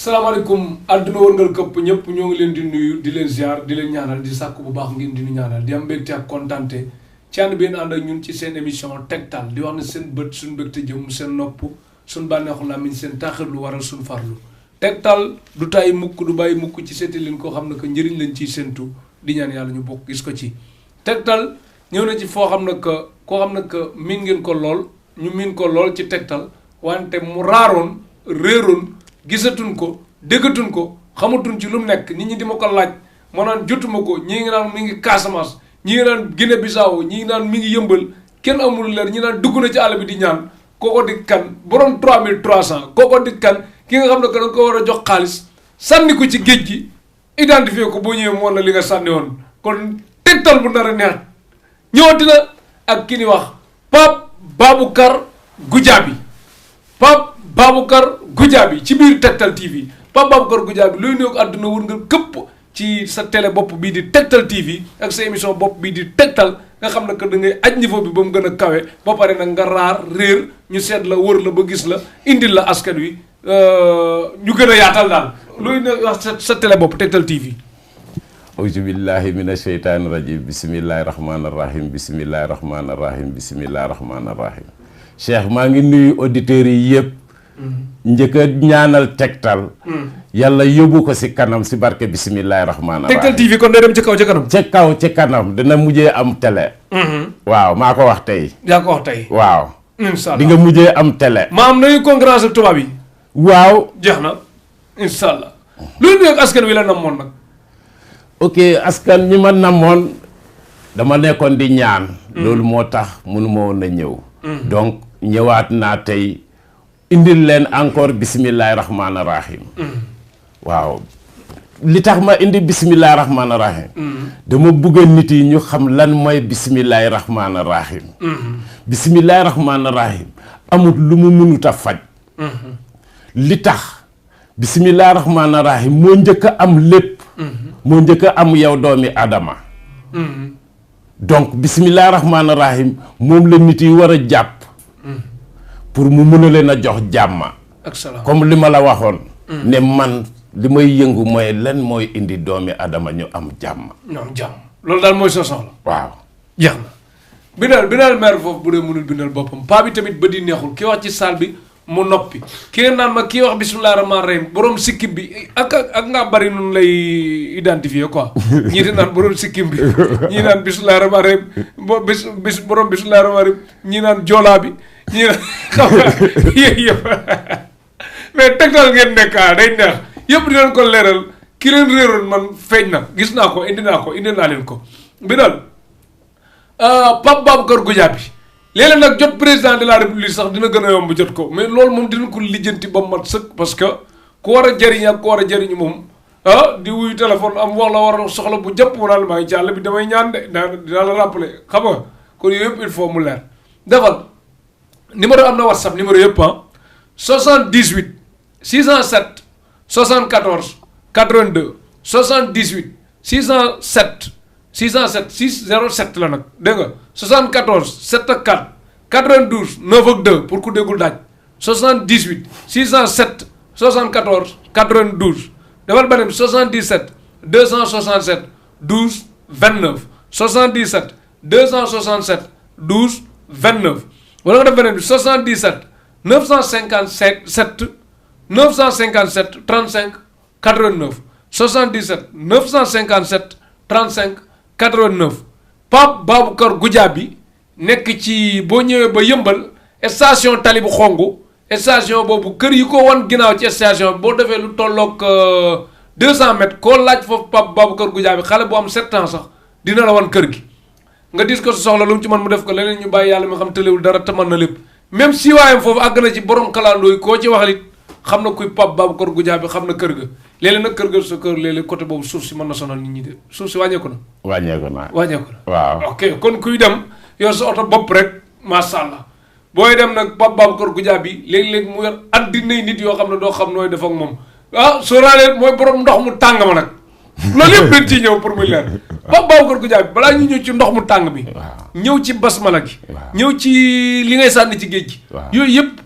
salaamaaleykum àdduna wërngal këpp ñëpp ñoo ngi leen di nuyu di leen ziar di leen ñaanal di sàkk bu baax ngeen di ñu ñaanal di am mbégte ak kontante ci ànd bi ànd ak ñun ci seen émission tegtal di wax ne seen bët suñu mbégte jëm seen nopp suñu bànneexu làmmiñ seen taaxir lu waral suñu farlu tegtal du tàyyi mukk du bàyyi mukk ci seeti leen koo xam ne que njëriñ lañ ciy séntu di ñaan yàlla ñu bokk gis ko ci tegtal ñëw na ci foo xam ne que koo xam ne que miin ngeen ko lool ñu miin ko lool ci tegtal wante mu raaroon réeroon gisatuñ ko déggatuñ ko xamatuñ ci lu mu nekk nit ñi di ma ko laaj moo naan jotuma ko ñii ngi naan mi ngi Casamance ñii ngi naan Guinée Bissau ñii ngi naan mi ngi yëmbal kenn amul leer ñi naan dugg na ci àll bi di ñaan kooko di kan borom 3300 kooko di kan ki nga xam ne que da nga ko war a jox xaalis sànni ko ci géej gi identifier ko boo ñëwee moom la li nga sànni woon kon tegtal bu nar a neex ñëwati na ak ki ni wax Pape Baboucar Goudiaby Pape Baboucar Goudiaby ci biir Tektal TV Pape Baboucar Goudiaby looy nuyoog àdduna wër nga këpp ci sa télé bopp bii di Tektal TV ak sa émission bopp bii di Tektal nga xam ne que da ngay aj niveau bi ba mu gën a kawe ba pare nag nga raar réer ñu seet la wër la ba gis la indil la askan wi ñu gën a yaatal daal looy nuyoog wax sa télé bopp Tektal TV. auzu billahi mina sheytaani rajim bisimillahi rahmaani rahim bisimillahi rahmaani rahim bisimillahi rahmaani rahim Cheikh maa ngi nuyu auditeurs yi yëpp. njëkk a ñaanal Tektal. yàlla yóbbu ko si kanam si barke bisimilahi rahmaani rahim. Tektal TV kon day dem ci kaw ci kanam. ca kaw ci kanam dina mujjee am télé. waaw maa ko wax tey. yaa ko wax tey. waaw. incha allah di nga mujjee am télé. maa am nañu concurrence ak tubaab yi. waaw. jeex na incha allah. loolu nuyoog askan wi la namoon nag. ok askan ñi ma namoon dama nekkoon di ñaan. loolu moo tax mënu ma woon a ñëw. donc ñëwaat naa tey. indil leen encore bisimilahi rahmaani rahim. waaw li tax ma indi bisimilahi rahmaani rahim. dama bëgg nit yi ñu xam lan mooy bisimilahi rahmaani rahim. bisimilahi rahmaani rahim amut lu mu mënut a faj. li tax bisimilahi rahmaani rahim moo njëkk a am lépp. moo njëkk a am yow doomi Adama. donc bisimilahi rahmaani rahim moom la nit yi war a jàpp. pour mu mën a leen a jox jàmm. comme li ma la waxoon. ne man li may yëngu mooy lan mooy indi doomi Adama ñu am jàmm. ñu am jàmm loolu daal mooy soo soxla. waaw. jeex na bindal maire foofu bu dee mënul bindal boppam paa bi tamit ba di neexul ki wax ci salle bi mu noppi ki nga naan ma kii wax bisimilah rahmaani rahim borom sikkim bi ak ngaa bari nun lay identifier quoi ñii di naan borom sikkim bi ñii naan bisimilah rahmaani rahim borom bisimilah rahmaani rahim ñii naan joolaa bi. ñi xam nga yéen yëpp mais Tektal ngeen nekk day neex yëpp dinañ ko leeral ki leen réeroon man feeñ na gis naa ko indi naa leen ko bi daal Pape Baboucar Goudiaby léeg-léeg nag jot président de la république sax dina gën a yomb jot ko mais loolu moom dinañ ko lijjanti ba mat sëkk parce que ku war a jëriñ ak ku war a jëriñu moom di wuyu téléphone am wax la war a soxla bu jàpp mu naan maa ngi ci àll bi damay ñaan de dinaa la rappeler xam nga kon yooyu yëpp il faut mu leer defal numéro am na whatsapp numéro yëpp 78 607 74 82 78 607 607 la nag dégg nga 74 7 ak 4 92 9 ak 2 pour ku déggul daaj 78 607 74 92 defal beneen 77 267 12 29 77 267 12 29 wala nga def beneen bi 77 957 35 89 77 957 35 89 Pape Baboucar Goudiaby nekk ci boo ñëwee ba yëmbal station tali bu xongu station boobu kër yi ko wan ginnaaw ci station boo defee lu tolloog 200 mètres koo laaj foofu Pape Baboucar Goudiaby xale bu am 7 ans sax dina la wan kër gi nga dis ko sa soxla lu mu ci mën mu def ko leneen ñu bàyyi yàlla mi xam tëlewul dara te mën na lépp même si waayam foofu àgg na ci borom kalandoo yi koo ci waxalit xam na kuy Pape Baboucar Goudiaby xam na kër ga léeg-léeg nag kër ga sa kër léeg-léeg côté boobu suuf si mën na sonal nit ñi de suuf si wàññeeku na. wàññeeku na waaw. ok kon kuy dem yor sa oto bopp rek macha allah booy dem nag Pape Baboucar Goudiaby léeg-léeg mu yor addinay nit yoo xam ne doo xam nooy def ak moom sóoraale mooy borom ndox mu tàng ma nag. loolu yëpp dañ ciy ñëw pour muy leer Pape Baboucar Goudiaby balaa ñu ñëw ci ndox mu tàng bi. ñëw ci basmala gi. ñëw ci li ngay sànni ci géej gi. yooyu yëpp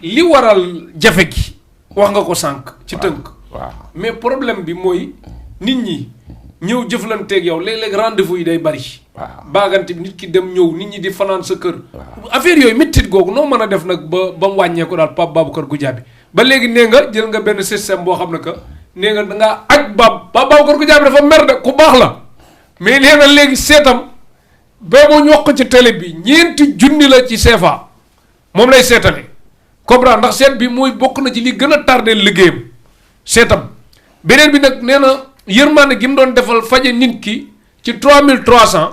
li waral jafe gi wax nga ko sànq ci tënk. waaw mais problème bi mooy nit ñi ñëw jëflanteeg yow léeg-léeg rendez-vous yi day bari. waaw baagante bi nit ki dem ñëw nit ñi di fanaan sa kër. affaire yooyu méttit googu noo mën a def nag ba mu wàññeeku daal Pape Babacar Goudiaby ba léegi nee nga jël nga benn système boo xam ne que nee nga da ngaa aj Pape Babacar Goudiaby dafa mer de ku baax la mais nee nga léegi seetam ba moo ñu wax ko ci télé bi 4 junni la ci CFA moom lay seetale comprendre ndax seet bi mooy bokk na ci li gën a tardé liggéeyam seetam beneen bi nag nee na yërmande gi mu doon defal faje nit ki ci 3300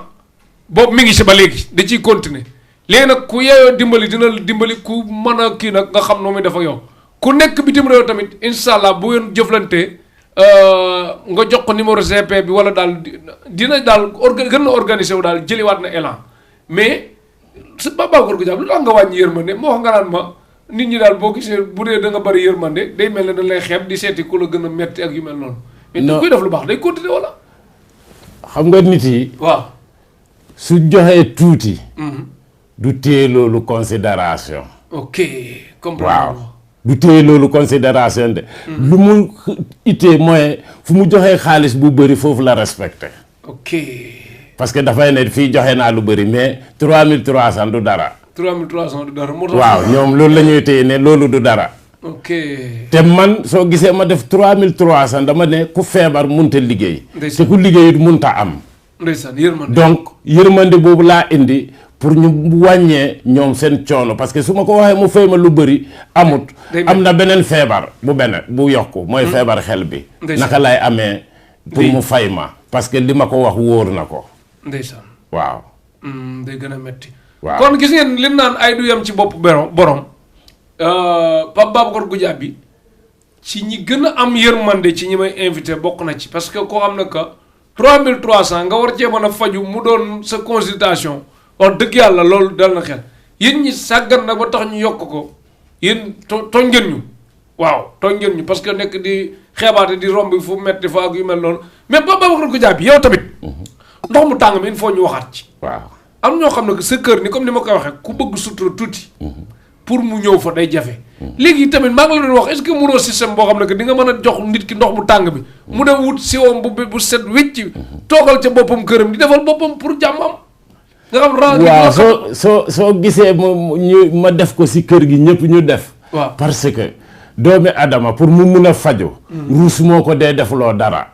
boobu mi ngi si ba léegi da ciy continuer léegi nag ku yeeyoo dimbali dina dimbali ku mën a kii nag nga xam noo muy dafa yow ku nekk bitim réew tamit incha allah bu ngeen jëflantee nga jox ko numéro GP bi wala daal dina daal gën na organisé wu daal jëliwaat na élan mais su Babacar Goudiaby lu tax nga wàññi yërmande moo wax nga naan ma nit ñi daal boo gisee bu dee da nga bëri yërmande day mel ne dañ lay xeeb di seeti ku la gën a metti ak yu mel noonu. mais kuy def lu baax day continuer wala. xam nga nit yi. waaw su joxee tuuti. du téye loolu considération. ok comprendre. waaw du téye loolu considération de. lu mu ittee mooy fu mu joxee xaalis bu bëri foofu la respecté. ok. parce que dafay ne fii joxe naa lu bëri mais 3300 du dara. 3300 du dara moo tax. waaw ñoom loolu la ñuy téye ne loolu du dara. ok. te man soo gisee ma def 3300 dama ne ku feebar munta liggéey. ndeysaan te ku liggéeyut munta am. ndeysaan yërmande. donc yërmande boobu laa indi pour ñu wàññee ñoom seen coono parce que su ma ko waxee mu fay ma lu bëri amut. am na beneen feebar bu yokku mooy feebar xel bi. naka lay amee pour mu fay ma parce que li ma ko wax wóor na ko. ndeysaan. waaw. day gën a metti. waaw kon gis ngeen li naan ay du yem ci bopp borom Pape Babacar Goudiaby ci ñi gën a am yërmande ci ñi may invité bokk na ci parce que koo xam ne que 3300 nga war cee mën a faju mu doon sa consultation wax dëgg yàlla loolu dal na xel yéen ñi sàggan nag ba tax ñu yokk ko yéen tooñ ngeen ñu waaw tooñ ngeen ñu parce que nekk di xeebaate di romb fu metti fa ak yu mel noonu mais Pape Babacar Goudiaby yow tamit ndox mu tàng mi il faut ñu waxaat ci. waaw am ñoo xam ne que sa kër ni comme ni ma koy waxee ku bëgg sutura tuuti. pour mu ñëw fa day jafe. léegi tamit maa ngi la doon wax est-ce que mënoo système boo xam ne que di nga mën a jox nit ki ndox mu tàng bi. mu dem wut siwoom bu set wicc. toogal ca boppam këram di defal boppam pour jàmm am. nga xam waaw soo gisee ma def ko si kër gi ñëpp ñu def. waaw parce que doomi adama pour mu mun a faju ruus moo ko dee defloo dara.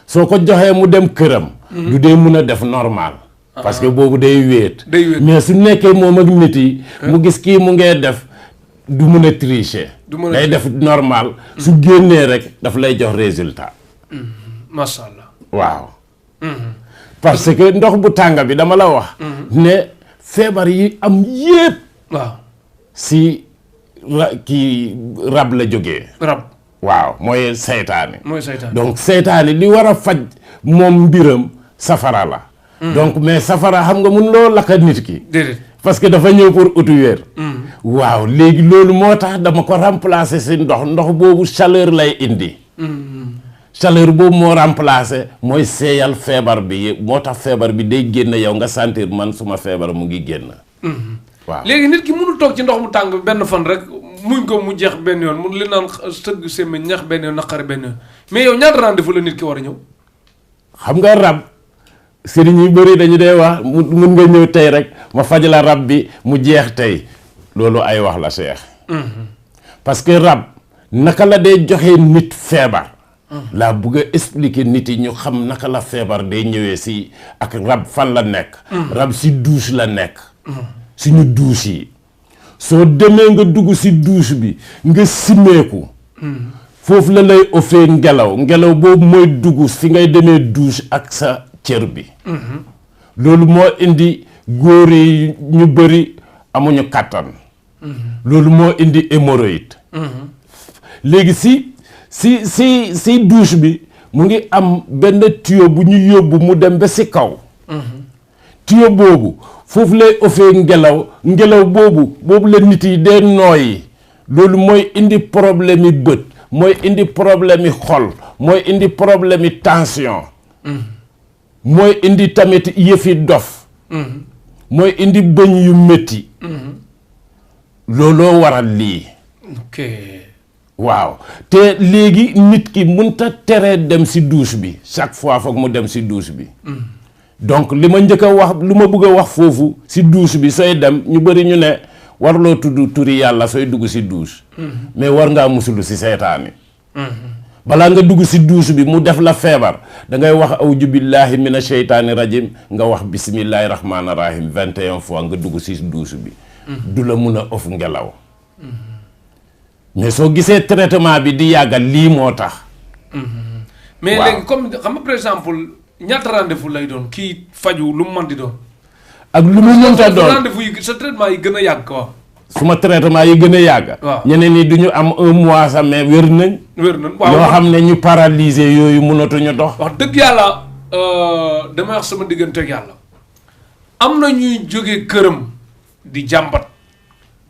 soo ko joxee mu dem këram. du dee mun a def normal. parce que boobu day wéet. mais su nekkee moom ak nit yi. mu gis kii mu ngee def du mun a tricher. day def normal. su génnee rek daf lay jox résultat. macha allah. waaw. parce que ndox bu tàng bi dama la wax. ne feebar yi am yépp. waaw si kii rab la jógee. rab. waaw mooy seytaane. mooy seytaane donc seytaane li war a faj moom mbiram safara la. donc mais safara xam nga mun loo lakka nit ki. déedéet parce que dafa ñëw pour utu wér. waaw léegi loolu moo tax dama ko remplacer si ndox boobu chaleur lay indi. chaleur boobu moo remplacer mooy seeyal feebar bi moo tax feebar bi day génn yow nga sentir man suma feebar mu ngi génn. waaw léegi nit ki mënul toog ci ndox mu tàng benn fan rek muñ ko mu jeex benn yoon mun li naan sëgg semmiñ ñax benn yoon naqari benn yoon mais yow ñaata rendez-vous la nit ki war a ñëw. xam nga rab sëriñ yu bëri dañu dee wax mun nga ñëw tey rek ma faj la rab bi mu jeex tey loolu ay wax la Cheikh. parce que rab naka la dee joxe nit feebar. laa bëgg a expliquer nit yi ñu xam naka la feebar day ñëwee si ak rab fan la nekk. rab si douche la nekk. suñu douche yi soo demee nga dugg si douche bi nga simmeeku. foofu la lay offee ngelaw boobu mooy dugg fi ngay demee douche ak sa cër bi. loolu moo indi góor yi ñu bëri amuñu kàttan. loolu moo indi hémorroïde. léegi si douche bi mu ngi am benn tuyau bu ñu yóbbu mu dem ba si kaw. tuyau boobu foofu lay offee ngelaw boobu la nit yi dee nooyi loolu mooy indi problème yi bët mooy indi problème yi xol mooy indi problème yi tension. mooy indi tamit yëfi dof. mooy indi bëñ yu métti. looloo waral lii. ok waaw te léegi nit ki mënta teree dem si douche bi chaque fois foog mu dem si douche bi donc li ma njëkk a wax lu ma bëgg a wax foofu si douche bi sooy dem ñu bëri ñu ne warloo tudd turi yàlla sooy dugg si douche mais war ngaa musulu si seytaane balaa nga dugg si douche bi mu def la feebar da ngay wax awju billahi mina sheytaani rajim nga wax bismillahi rahmaani rahim 21 fois nga dugg si douche bi du la mun a ëff ngelaw mais soo gisee traitement bi di yàggal lii moo tax mais léegi comme xam nga par exemple ñaata rendez-vous lay doon kii faju lu mu mën di doon ak lu mu mënta doon rendez-vous yi sa traitement yi gën a yàgg quoi suma traitement yi gën a yàgg ñeneen ñi du ñu am 1 mois sax mais wér nañ waaw ñoo xam ne ñu paralysé yooyu mënatuñu dox wax dëgg yàlla damay wax sama diggante ak yàlla am na ñuy jóge këram di jàmbat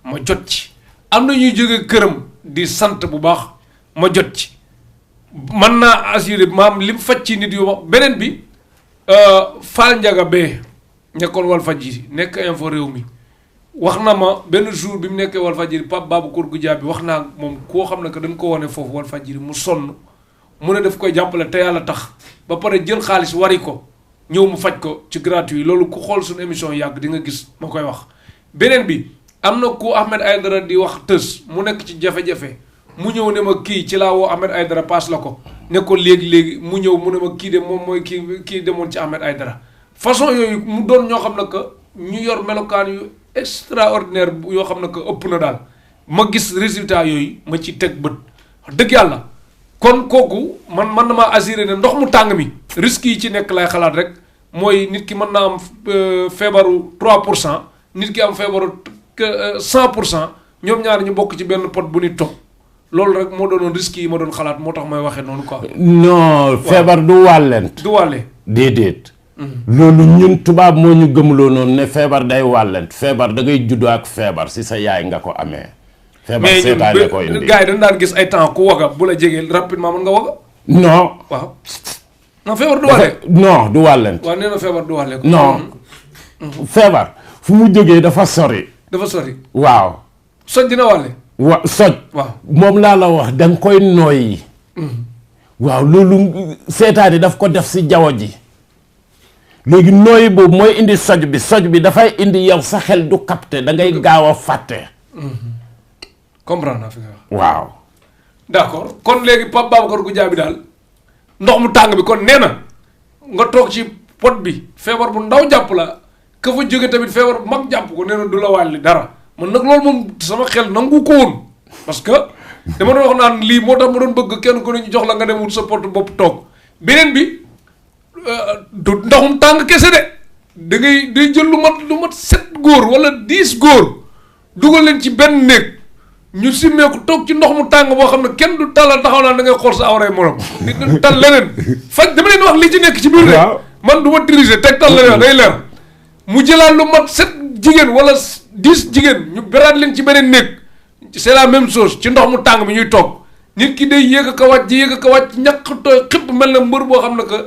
ma jot ci am na ñuy jóge këram di sant bu baax ma jot ci mën naa assuré maam li mu faj ci nit yu wax beneen bi Fall Ndiaga bee nekkoon Walfadjri nekk info réew mi wax na ma benn jour bi mu nekkee Walfadjri Pape Babacar Goudiaby bi wax naa moom koo xam ne que dañ ko wane foofu Walfadjri mu sonn mu ne daf koy jàppale te yàlla tax ba pare jël xaalis wari ko ñëw mu faj ko ci gratuit loolu ku xool suñu émission yàgg di nga gis ma koy wax beneen bi am na ku Ahmed Aïdara di wax tës mu nekk ci jafe-jafe mu ñëw ne ma kii ci laa woo Ahmed Aïdara paas la ko ne ko léegi-léegi mu ñëw mu ne ma kii de moom mooy kii demoon ci Ahmed Aïdara façon yooyu mu doon ñoo xam ne que ñu yor melokaan yu extraordinaire yoo xam ne que ëpp na daal ma gis résultat yooyu ma ci teg bët wax dëgg yàlla kon kooku man na maa assuré ne ndox mu tàng mi risques yi ci nekk lay xalaat rek mooy nit ki mën naa am feebaru 3% nit ki am feebaru 100% ñoom ñaar ñu bokk ci benn pot bu ni toog loolu rek moo doonoon risques yi ma doon xalaat moo tax may waxee noonu quoi. non feebar du wàllent. du wàlle. déedéet. loolu ñun tubaab moo ñu gëmloo noonu ne feebar day wàllent feebar da ngay juddoo ak feebar si sa yaay nga ko amee. feebar seetaane ko indi mais gars yi dañ daan gis ay temps ku waga bu la jegee rapidement mën nga waga. non. waaw non feebar du wàlle. non du wàllent. waaw nee na feebar du wàlle. non feebar fu mu jógee dafa sori. dafa sori. waaw. soj dina wàlle. soj. waaw moom laa la wax da nga koy nooyi. waaw loolu seetaane daf ko def si jaww ji. léegi nooyi boobu mooy indi soj bi dafay indi yow sa xel du capté da ngay gaaw a fàtte. comprendre naa fi nga wax. waaw. d'accord kon léegi Pape Babacar Goudiaby daal ndox mu tàng bi kon nee na nga toog ci pot bi feebar bu ndaw jàpp la ka fa jóge tamit feebar bu mag jàpp ko nee na du la wàlli dara man nag loolu moom sama xel nangu ko woon parce que dama doon wax naan lii moo tax ma doon bëgg kenn ku ne ñu jox la nga dem wut sa pot bopp toog beneen bi du ndoxum tàng kese de da ngay day jël lu mat 7 góor wala 10 góor dugal leen ci benn néeg ñu simmeeku toog ci ndox mu tàng boo xam ne kenn du talal taxaw naa da ngay xool sa awray morom nit du tal leneen faj dama leen wax li ci nekk ci biir rek man du ma diriger teg tal leneen day leer mu jëlaat lu mat 7 jigéen wala 10 jigéen ñu beraat leen ci beneen néeg c'est la même chose ci ndox mu tàng bi ñuy toog nit ki day yéeg a ka wàcc yéeg a ka wàcc ñaq tooy xëpp mel na mbër boo xam ne que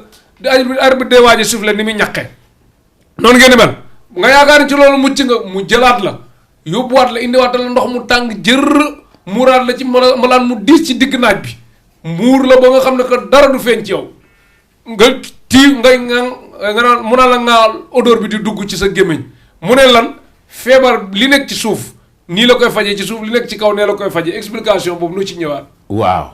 di arbitre day waaj a soufflé ni muy ñaqee noonu ngeen di mel nga yaakaar ni ci loolu mucc nga mu jëlaat la yóbbuwaat la indiwaat la ndox mu tàng jër muuraat la ci malaan mu diis ci digg naaj bi muur la ba nga xam ne que dara du feeñ ci yow nga tii ngay nga naan mu naa la ngaa odeur bi di dugg ci sa gémmiñ mu ne lan feebar li nekk ci suuf nii la koy fajee ci suuf li nekk ci kaw nee la koy fajee explication boobu nu ci ñëwaat. waaw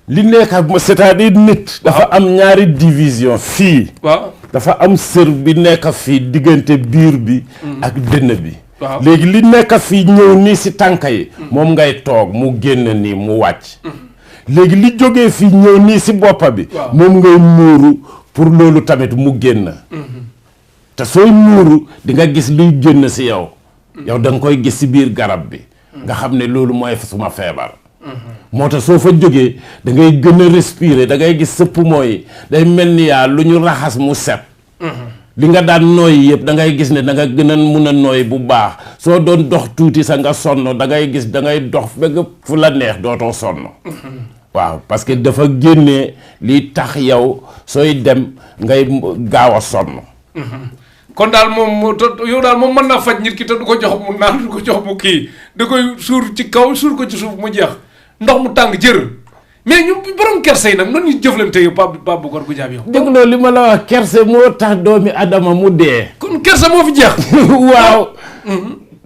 li nekk c'est-à-dire nit. dafa am ñaari division fii. waaw dafa am sër bi nekk fii diggante biir bi. ak dënn bi. waaw léegi li nekk fii ñëw nii si tànk yi. moom ngay toog mu génn nii mu wàcc. léegi li jógee fii ñëw nii si boppa bi. moom ngay muuru pour loolu tamit mu génn. te sooy muuru di nga gis luy génn si yow. yow da nga koy gis si biir garab bi. nga xam ne loolu mooy suma feebar. moo tax soo fa jógee da ngay gën a respirer da ngay gis sa poumon yi day mel ni yaa lu ñu raxas mu set. li nga daan nooy yëpp da ngay gis ne da nga gën a mun a nooy bu baax soo doon dox tuuti sa nga sonn da ngay gis da ngay dox ba nga fu la neex dootoo sonn. waaw parce que dafa génnee li tax yow sooy dem ngay gaaw a sonn. kon daal moom yow daal moom mën naa faj nit ki te du ko jox mu naan du ko jox mu kii da koy suur ci kaw suur ko ci suuf mu jeex ndox mu tàng jër mais ñu borom kersa yi nag noonu ñu jëflante yow Pape Boucar Goudiaby yow. dégg loolu li ma la wax kersa moo tax doomi adama mu dee. kon kersa moo fi jeex. waaw.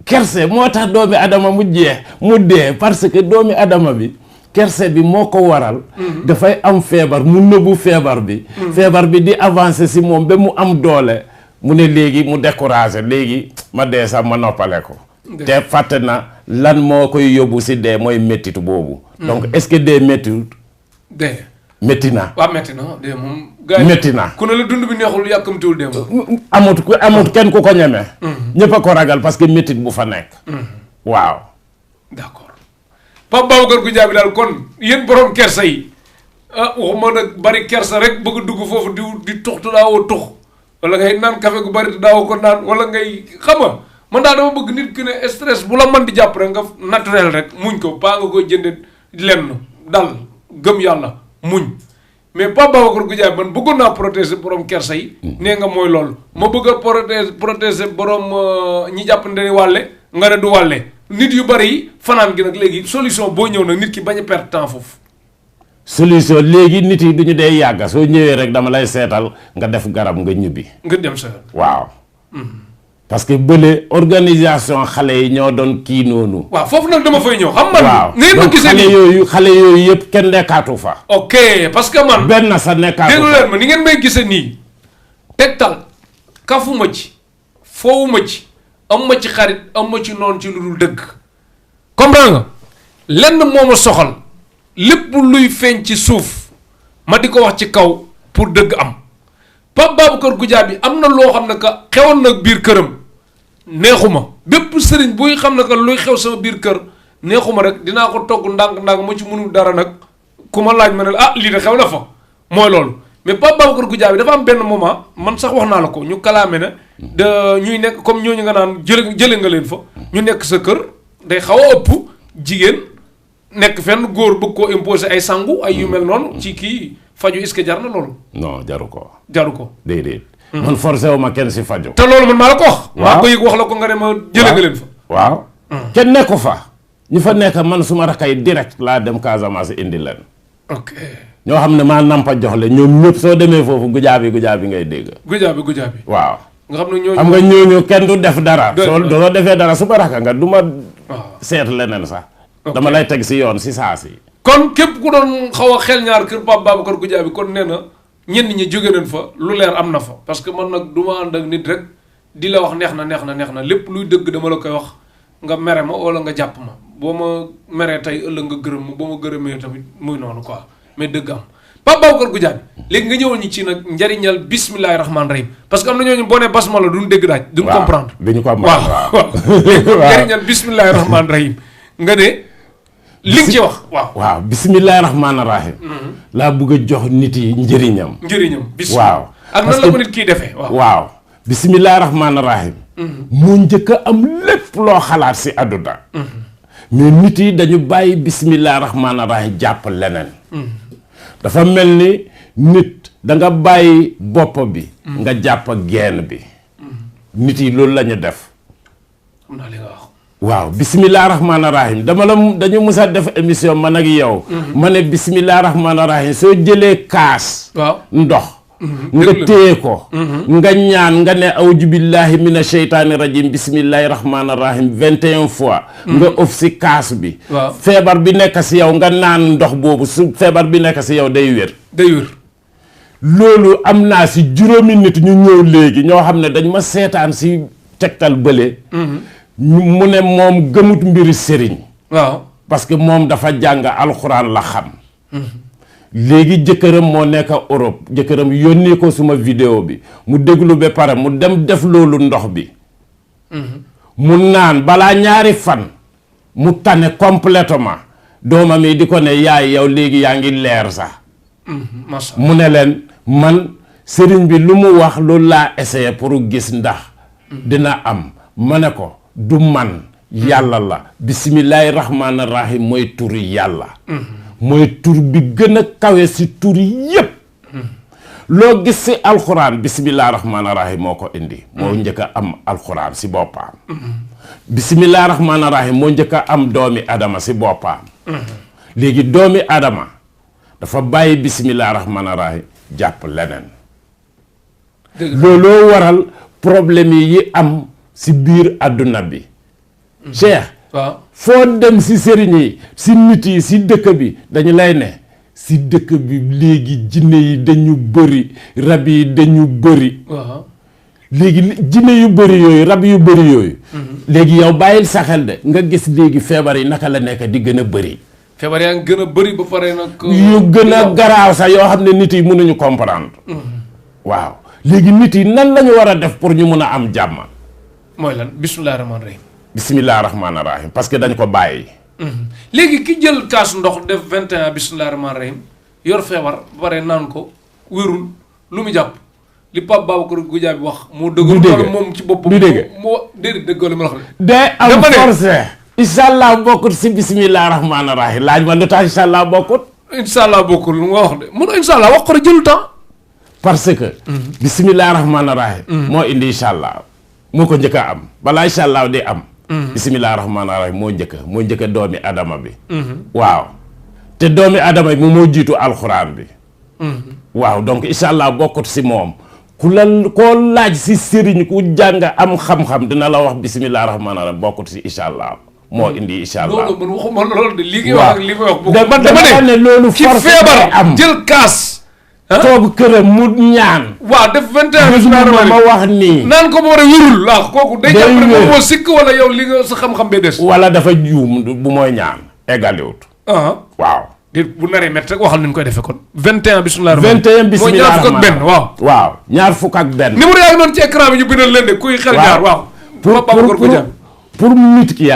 kersa moo tax doomi adama mu dee parce que doomi adama bi kersa bi moo ko waral. dafay am feebar mu nëbbu feebar bi. feebar bi di avancer si moom ba mu am doole mu ne léegi mu découragé léegi ma dee sax ma noppale ko. te fàtte na lan moo koy yóbbu si dee mooy méttitu boobu. donc est-ce que dee méttiwut. dee. métti na. waaw métti na dee moom. gars yi métti na ku ne la dund bi neexul yàkkamtiwul dee moom. amut kenn ku ko ñeme. ñëpp a ko ragal parce que méttit bu fa nekk. waaw. d'accord Pape Boucar Goudiaby daal kon yéen borom kersa yi waxuma nag bari kersa rek bëgg a dugg foofu di tux te daawoo tux wala ngay naan café gu bari te daawoo ko naan wala ngay xam nga man daal dama bëgg nit ki ne stress bu la mën di jàpp rek nga naturel rek muñ ko paa nga koy jënde lenn dal gëm yàlla muñ mais Pape Boucar Goudiaby man bëggoon naa protéger borom kersa yi. nee nga mooy loolu. ma bëgg a protéger borom ñi jàpp ne wàlle nga ne du wàlle nit yu bari yi fanaan gi nag léegi solution boo ñëw nag nit ki bañ a perdre temps foofu. solution léegi nit yi duñu dee yàgga soo ñëwee rek dama lay seetal nga def garab nga ñibbi. nga dem sa waaw. parce que bële organisation xale yi ñoo doon kii noonu. waaw foofu nag dama fay ñëw. xam man waaw ni ma gisee nii xale yooyu yëpp kenn nekkaatu fa. ok parce que man. benn sa nekkaatu fa déglu leen ma ni ngeen may gisee nii. tegtal kafuma ci foowuma ci am ma ci xarit am ma ci noonu ci lu dul dëgg. comprends nga lenn moo ma soxal lépp luy feeñ ci suuf ma di ko wax ci kaw pour dëgg am. Pape Boucar Goudiaby am na loo xam ne que xewoon na biir këram neexuma bépp sëriñ buy xam ne que luy xew sama biir kër neexuma rek dinaa ko togg ndànk-ndànk ma ci mënul dara nag ku ma laaj ma ne la lii de xew na fa mooy loolu mais Pape Boucar Goudiaby dafa am benn moment man sax wax naa la ko ñu kalaame ne de ñuy nekk comme ñooñu nga naan jële nga leen fa ñu nekk sa kër day xaw a ëpp jigéen nekk fenn góor bëgg koo imposer ay sangu ay yu mel noonu ci kii faju est-ce que jar na loolu. non jaru ko. jaru ko déedéet. man forcé wu ma kenn si faju. te loolu man maa la ko wax. waaw maa ko yëg wax la ko nga ne ma jëlee nga leen fa. waaw. kenn nekku fa. ñu fa nekk man suma rakay direct laa dem Casamance indi leen. ok ñoo xam ne maa nampa jox leen ñoom ñëpp soo demee foofu Goudiaby ngay dégg. Goudiaby. waaw. nga xam ne ñooñu. xam nga ñooñu kenn du def dara. soo defee dara suma raka nga du ma. seet leneen sax. dama lay teg si yoon si saa si. kon képp ku doon xaw a xel ñaar kër Pape Boucar Goudiaby kon nee na ñenn ñi jóge nañ fa lu leer am na fa parce que man nag du ma ànd ak nit rek di la wax neex na lépp luy dëgg dama la koy wax nga mere ma wala nga jàpp ma boo ma meree tey ëllëg nga gërëm ma boo ma gërëmee tamit muy noonu quoi mais dëgg am Pape Boucar Goudiaby léegi nga ñëwoon ñi ci nag njariñal bismillahi rahmaani rahim parce que am na ñooñu boo nee basmala duñ dégg daaj duñ comprendre duñu comprendre waaw njariñal bismillahi rahmaani rahim nga ne li nga ci wax waaw bismillahi rahmaani rahim laa bëgg a jox nit yi njëriñam waaw ak nan la ko nit kii defee waaw bismillahi rahmaani rahim moo njëkk a am lépp loo xalaat si àdduna mais nit yi dañu bàyyi bismillahi rahmaani rahim jàpp leneen dafa mel ni nit da nga bàyyi bopp bi nga jàpp geen bi nit yi loolu la ñu def waaw bisimilah rahmaani rahim dañu mus a def émission man ak yow. ma ne bisimilah rahmaani rahim soo jëlee kaas. waaw ndox. nga téye ko. nga ñaan nga ne awju billahi mina sheytaani rajim bisimilahi rahmaani rahim 21 fois. nga ëf si kaas bi. waaw feebar bi nekk si yow nga naan ndox boobu su feebar bi nekk si yow day wér. loolu am naa si juróomi nit ñu ñëw léegi ñoo xam ne dañ ma seetaan si tegtal bële. mu ne moom gëmut mbiri sëriñ. waaw parce que moom dafa jàng alxuraan la xam. léegi jëkkëram moo nekk Europe jëkkëram yónnee ko suma vidéo bi mu déglu ba pare mu dem def loolu ndox bi. mu naan balaa ñaari fan mu tane complètement doomam yi di ko ne yaay yow léegi yaa ngi leer sax. mu ne leen man sëriñ bi lu mu wax loolu laa essayé pour gis ndax dina am ma ne ko. du man yàlla la bisimilahi rahmaani rahim mooy turi yàlla mooy tur bi gën a kawe si tur yépp loo gis si alxuraan bisimilahi rahmaani rahim moo ko indi moo njëkk a am alxuraan si boppam bisimilahi rahmaani rahim moo njëkk a am doomi adama si boppam léegi doomi Adama dafa bàyyi bisimilah rahmaani rahim jàpp leneen. looloo waral problème yi am si biir àdduna bi. Cheikh. waaw foo dem si sëriñ yi si nit yi si dëkk bi dañu lay ne si dëkk bi léegi jinne yi dañu bëri rab yi dañu bëri. waaw léegi jinne yu bëri yooyu rab yu bëri yooyu. léegi yow bàyyil sa xel de nga gis léegi feebar yi naka la nekk di gën a bëri. feebar yaa ngi gën a bëri ba pare nag. yu gën a garaaw sax yoo xam ne nit yi mënuñu comprendre. waaw léegi nit yi nan la ñu war a def pour ñu mun a am jàmm. mooy lan bisimilah rahmaani rahim. bisimilah rahmaani rahim parce que dañ ko bàyyi. léegi ki jël kaas ndox def 21 bisimilah rahmaani rahim yor feebar ba pare naan ko wérul lu mu jàpp li Pape Babacar Goudiaby wax. moo dëgg wala moom ci boppam. du dégg moo déedéet dëggoo li ma la wax. day am forcé. incha allah bokkut si bisimilah rahmaani rahim laaj ma lu tax incha allah bokkut. incha allah bokkul lu nga wax de mun incha allah wax ko rek jëlu temps. parce que. bisimilah rahmaani rahim. moo indi incha allah moo ko njëkk a am balaa incha allah di am. bisimilah rahmaani rahim moo njëkk doomi Adama bi. waaw te doomi Adama bi moo jiitu alxuraan bi. waaw donc incha allah bokkut si moom. ku la koo laaj si sëriñ ku jàng am xam-xam dina la wax bisimilah rahmaani rahim bokkut si incha allah moo indi incha allah. loolu man waxuma loolu de li ngay wax ak li may wax. dama ne loolu force ci feebar am jël kaas. toog këram mu ñaan. waaw def 21 ma wax nii. naan ko ba war a wérul laa kooku. day jàpp ne moom moo sikk wala yow li nga sa xam-xam bee des. wala dafa juum bu mooy ñaan eggaliwut. waaw. bu naree métti rek waxal ni ñu koy defee kon. 21 bisimilah. 21 bisimilah mooy ñaar fukk ak benn waaw. waaw ñaar fukk ak benn. numéro yaa ngi noonu ci écran bi ñu bindal leen de kuy xel ñaar waaw. pour nit ki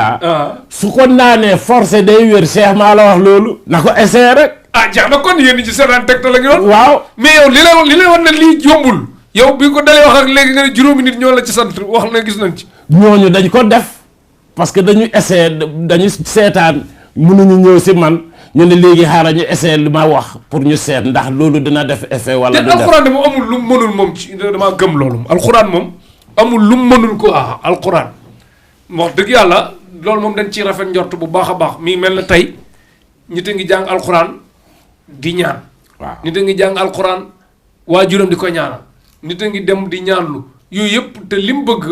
su ko naanee forcé day wér Cheikh maa la wax loolu. na ko essayé rek. jeex na kon yéen ñi ci seetaan tegtal la ngi doon. waaw mais yow li lay wax ne lii jombul. yow bi ko dalee wax ak léegi nga ne juróomi nit ñoo la ci sant wax na gis nañ ci. ñooñu dañ ko def parce que dañu essayé dañu seetaan mënuñu ñëw si man ñu ne léegi xaaral ñu essayé li ma wax pour ñu seet ndax loolu dina def effet wala. du def te alxuraan de moom amul lu mu mënul moom ci damaa gëm loolu alxuraan moom amul lu mu mënul ko alxuraan wax dëgg yàlla loolu moom dañ ciy rafet njort bu baax a baax mi mel na tey ñi te ngi jàng alxuraan di ñaan. waaw nit a ngi jàng alxuraan waajuram di ko ñaanal nit a ngi dem di ñaanlu yooyu yëpp te lim bëgg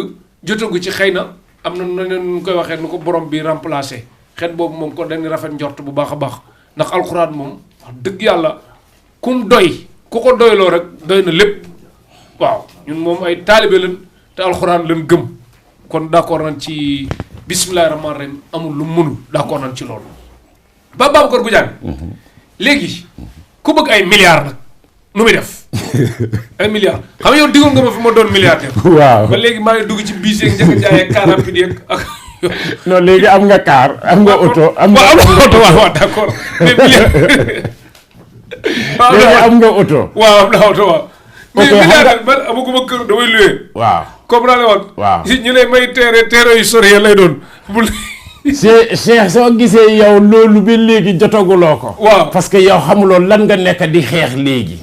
jotagu ci xëy na am na nu koy waxee nu ko borom bi remplacé xeet boobu moom ko dañuy rafet njort bu baax a baax ndax alxuraan moom wax dëgg yàlla kum doy ku ko doyloo rek doy na lépp waaw ñun moom ay taalibe lañ te alxuraan lañ gëm kon d'accord nañ ci bismillahi rahmaani rahim amul lu mënul d'accord nañ ci loolu Pape Babacar Goudiaby léegi ku bëgg ay milliards nag nu muy def ay milliards xam nga yow diggoon nga ma fi ma doon milliardaire. waaw ba léegi maa ngi dugg ci biis yeeg njëkk a jaay ak car rapide yeeg ak. non léegi am nga car am nga oto. am nga oto waaw d'accord mais léegi am nga oto. waaw am na oto waaw. mais milliardaire man amaguma kër damay loué. waaw comme naa ne woon. waaw ñu lay may teere yu sori lay doon bul. Cheikh soo gisee yow loolu bi léegi jotaguloo ko. waaw parce que yow xamuloo lan nga nekk di xeex léegi.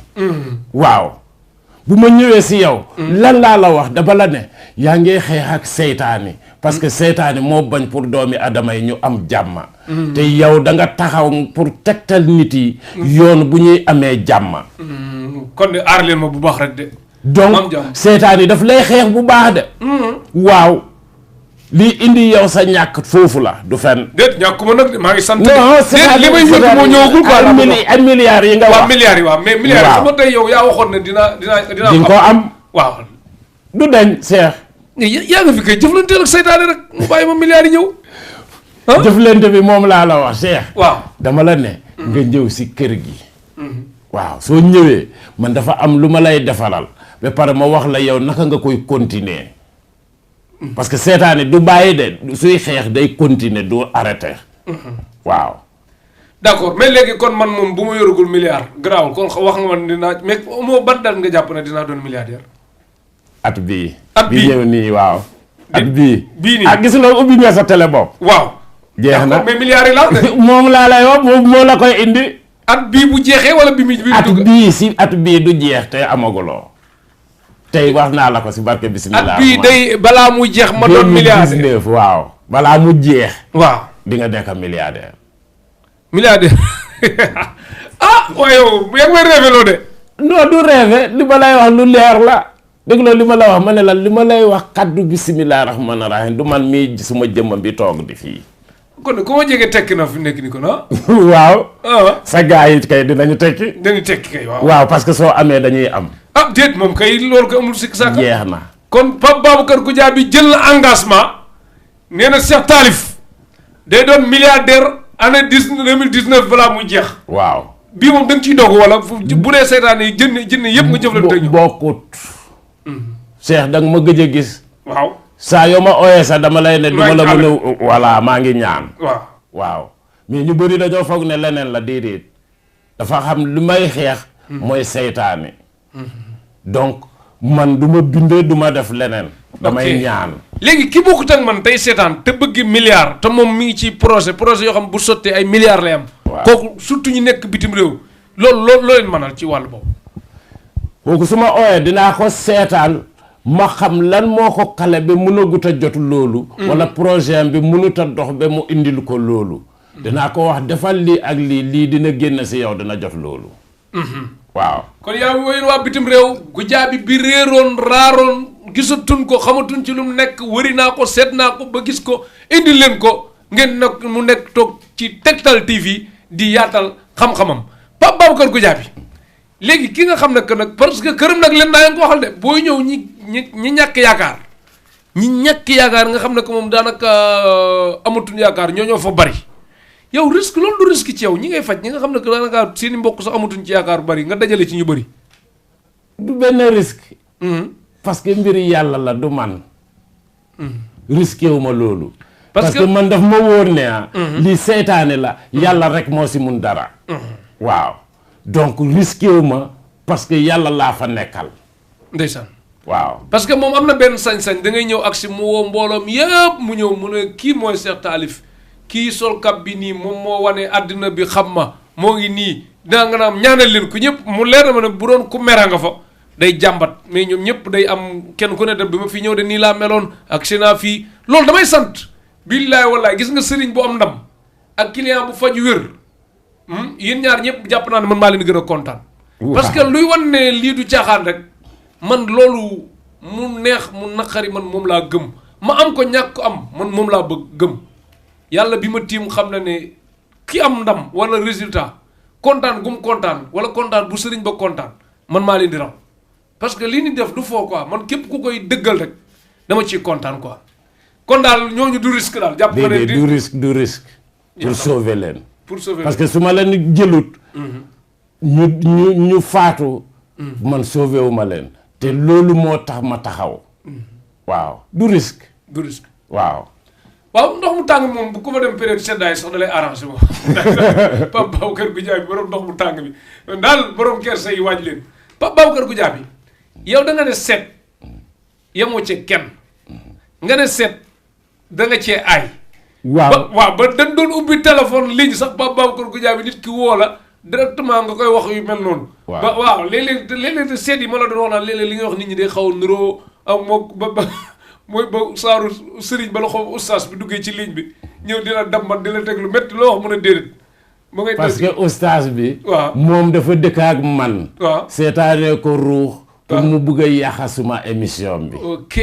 waaw bu ma ñëwee si yow. lan laa la wax dama la ne yaa ngi xeex ak seytaane parce que seytaane moo bañ pour doomi adama yi ñu am jàmm. te yow da nga taxaw pour tegtal nit yi. yoon bu ñuy amee jàmm. kon de aar leen ma bu baax rek de. donc seytaane daf lay xeex bu baax de. waaw. lii indi yow sa ñàkk foofu la du fenn. déet ñàkkuma nag de maa ngi sant. non c'est li may yóbbu moo ñëwagul quoi. ay milliards yi nga wax. waaw milliards yi waaw mais milliards yi sama tey yow yaa waxoon ne dinaa di nga ko am. waaw. du dañ Cheikh. yaa nga fi kay jëflanteel ak seytaane rek mu bàyyi ma milliards yi ñëw. jëflante bi moom laa la wax Cheikh. waaw dama la ne. nga ñëw si kër gi. waaw soo ñëwee man dafa am lu ma lay defaral ba pare ma wax la yow naka nga koy continuer. parce que seetaane du bàyyi de suy xeex day continuer du arrêter. waaw. d'accord mais léegi kon man moom bu ma yoragul milliard garaawul kon wax nga man dinaa mais moo ban dal nga jàpp ne dinaa doon milliardaire. at bii. at bii bi ñëw nii waaw. at bii bii nii ah gis nga ubbi nga sa télé bopp. waaw. jeex na mais milliards yi laa de. moom laa lay wax moom moo la koy indi. at bii bu jeexee wala bi mu at bii si at bii du jeex te amaguloo. tey wax naa la ko si barke bismillah. at bii day balaa mu jeex ma doon milliardaire 2019 waaw balaa mu jeex. waaw di nga nekk milliardaire. milliardaire waaye yow yaa ngi may rêvé loo de. non du rêvé li ma lay wax lu leer la dégg nga li ma la wax ma ne la li ma lay wax kaddu bisimilah rahmaani rahiim du man mii suma jëmmam bi toog di fii. kon ku ma jege tekki na fi nekk ni kon waaw. sa gars yi kay dinañu tekki. dañu tekki kay waaw. waaw parce que soo amee dañuy am. déet moom kay loolu ko amul sikk sàkk. jeex na. kon Pape Babacar Goudiaby jël na engagement nee na Cheikh Talif day doon milliardaire année 2019 balaa muy jeex. waaw. bii moom da nga ciy doog wala bu dee seytaan yi jënd yëpp nga jëflante ak ñoom. bokkut. Cheikh da nga ma gëj a gis. waaw. saa yoo ma ooyee sax dama lay ne. duma la mën a voilà maa ngi ñaan. waaw mais ñu bëri dañoo foog ne leneen la déedéet dafa xam lu may xeex. mooy seytaane. donc man du ma bindee du ma def leneen. damay ñaan. léegi ki bokkut ak man tey seetaan te bëgg milliard te moom mi ngi ci projet yoo xam bu sottee ay milliards lay am. kooku surtout ñu nekk bitim réew loolu loo leen mënal ci wàll boobu. kooku su ma ooyee dinaa ko seetaan. ma xam lan moo ko xale ba mënagut a jot loolu. wala projet bi mënut a dox ba mu indil ko loolu. dinaa ko wax defal lii ak lii dina génn si yow dina jot loolu. waaw. kon yaa ngi waa bitim réew Goudiaby bi réeroon raaroon gisatuñ ko xamatuñ ci lu mu nekk wëri naa ko seet naa ko ba gis ko indil leen ko ngeen nag mu nekk toog ci Tektal TV di yaatal xam-xamam Pape Babacar Goudiaby léegi ki nga xam ne que nag parce que këram nag leen naa ko waxal de booy ñëw ñi ñàkk yaakaar nga xam ne que moom daanaka amatuñ yaakaar ñoo fa bari yow risque loolu du risque ci yow ñi ngay faj ñi nga xam ne que daanaka seeni mbokk sax amatuñ ci yaakaar bari nga dajale ci ñu bari. du benn risque. parce que mbiri yàlla la du man. risqué wu ma loolu. parce que man daf ma wóor ne lii seytaane la yàlla rek moo si mun dara. waaw. donc risqué wu ma parce que yàlla laa fa nekkal. ndeysaan. waaw parce que moom am na benn sañ-sañ da ngay ñëw ak si mu woo mbooloom yëpp mu ñëw mu ne kii mooy Cheikh Talif kii sol kab bi nii moom moo wane àddina bi xam ma moo ngi nii dinaa nga naam ñaanal leen ku ñëpp mu leer na ma ne bu doon ku mera nga fa day jàmbat mais ñoom ñëpp day am kenn ku ne dem bi ma fi ñëw de nii laa meloon ak seenaa fii loolu damay sant. billaay wallaay gis nga sëriñ bu am ndam ak client bu faj wér. yéen ñaar ñëpp jàpp naa ne man maa leen gën a kontaan. parce que luy wan ne lii du caaxaan rek man loolu mu neex mu naqari man moom laa gëm ma am ko ñàkk ko am man moom laa bëgg gëm yàlla bi ma tiim xam na ne ki am ndam wala résultat kontaan gum kontaan wala kontaan bu sëriñ ba kontaan man maa leen di raw parce que lii ni def du foo quoi man képp ku koy dëggal rek dama ciy kontaan quoi kon daal ñooñu du risque daal. jàpp nga ne du risque. pour sauver leen. pour sauver parce que su ma leen jëlut. ñu faatu. man sauver wu ma leen. te loolu moo tax ma taxaw. waaw du risque. du risque waaw. waaw ndox mu tàng moom bu ko fa dem période seddaay sax da lay arrangé moom Pape Babacar Goudiaby borom ndox mu tàng bi daal borom kersa yi waaj leen Pape Babacar Goudiaby yow da nga ne seet yemoo ci kenn nga ne seet da nga cee aay. waaw ba dañ doon ubbi téléphone ligne sax Pape Babacar Goudiaby nit ki woo la directement nga koy wax yu mel noonu. waaw léeg-léeg seet yi ma la doon wax naan léeg-léeg li nga wax nit ñi day xaw a niroo ak moom ba mooy ba saaru sëriñ ba la xaw ustaas bi duggee ci ligne bi ñëw di la dammat di la teg lu métti loo wax mun a déedéet. ma ngay parce que ustaas bi. waaw moom dafa dëkk ak man. waaw seetaanee ko ruux. pour mu bugg a yàqa suma émission bi. ok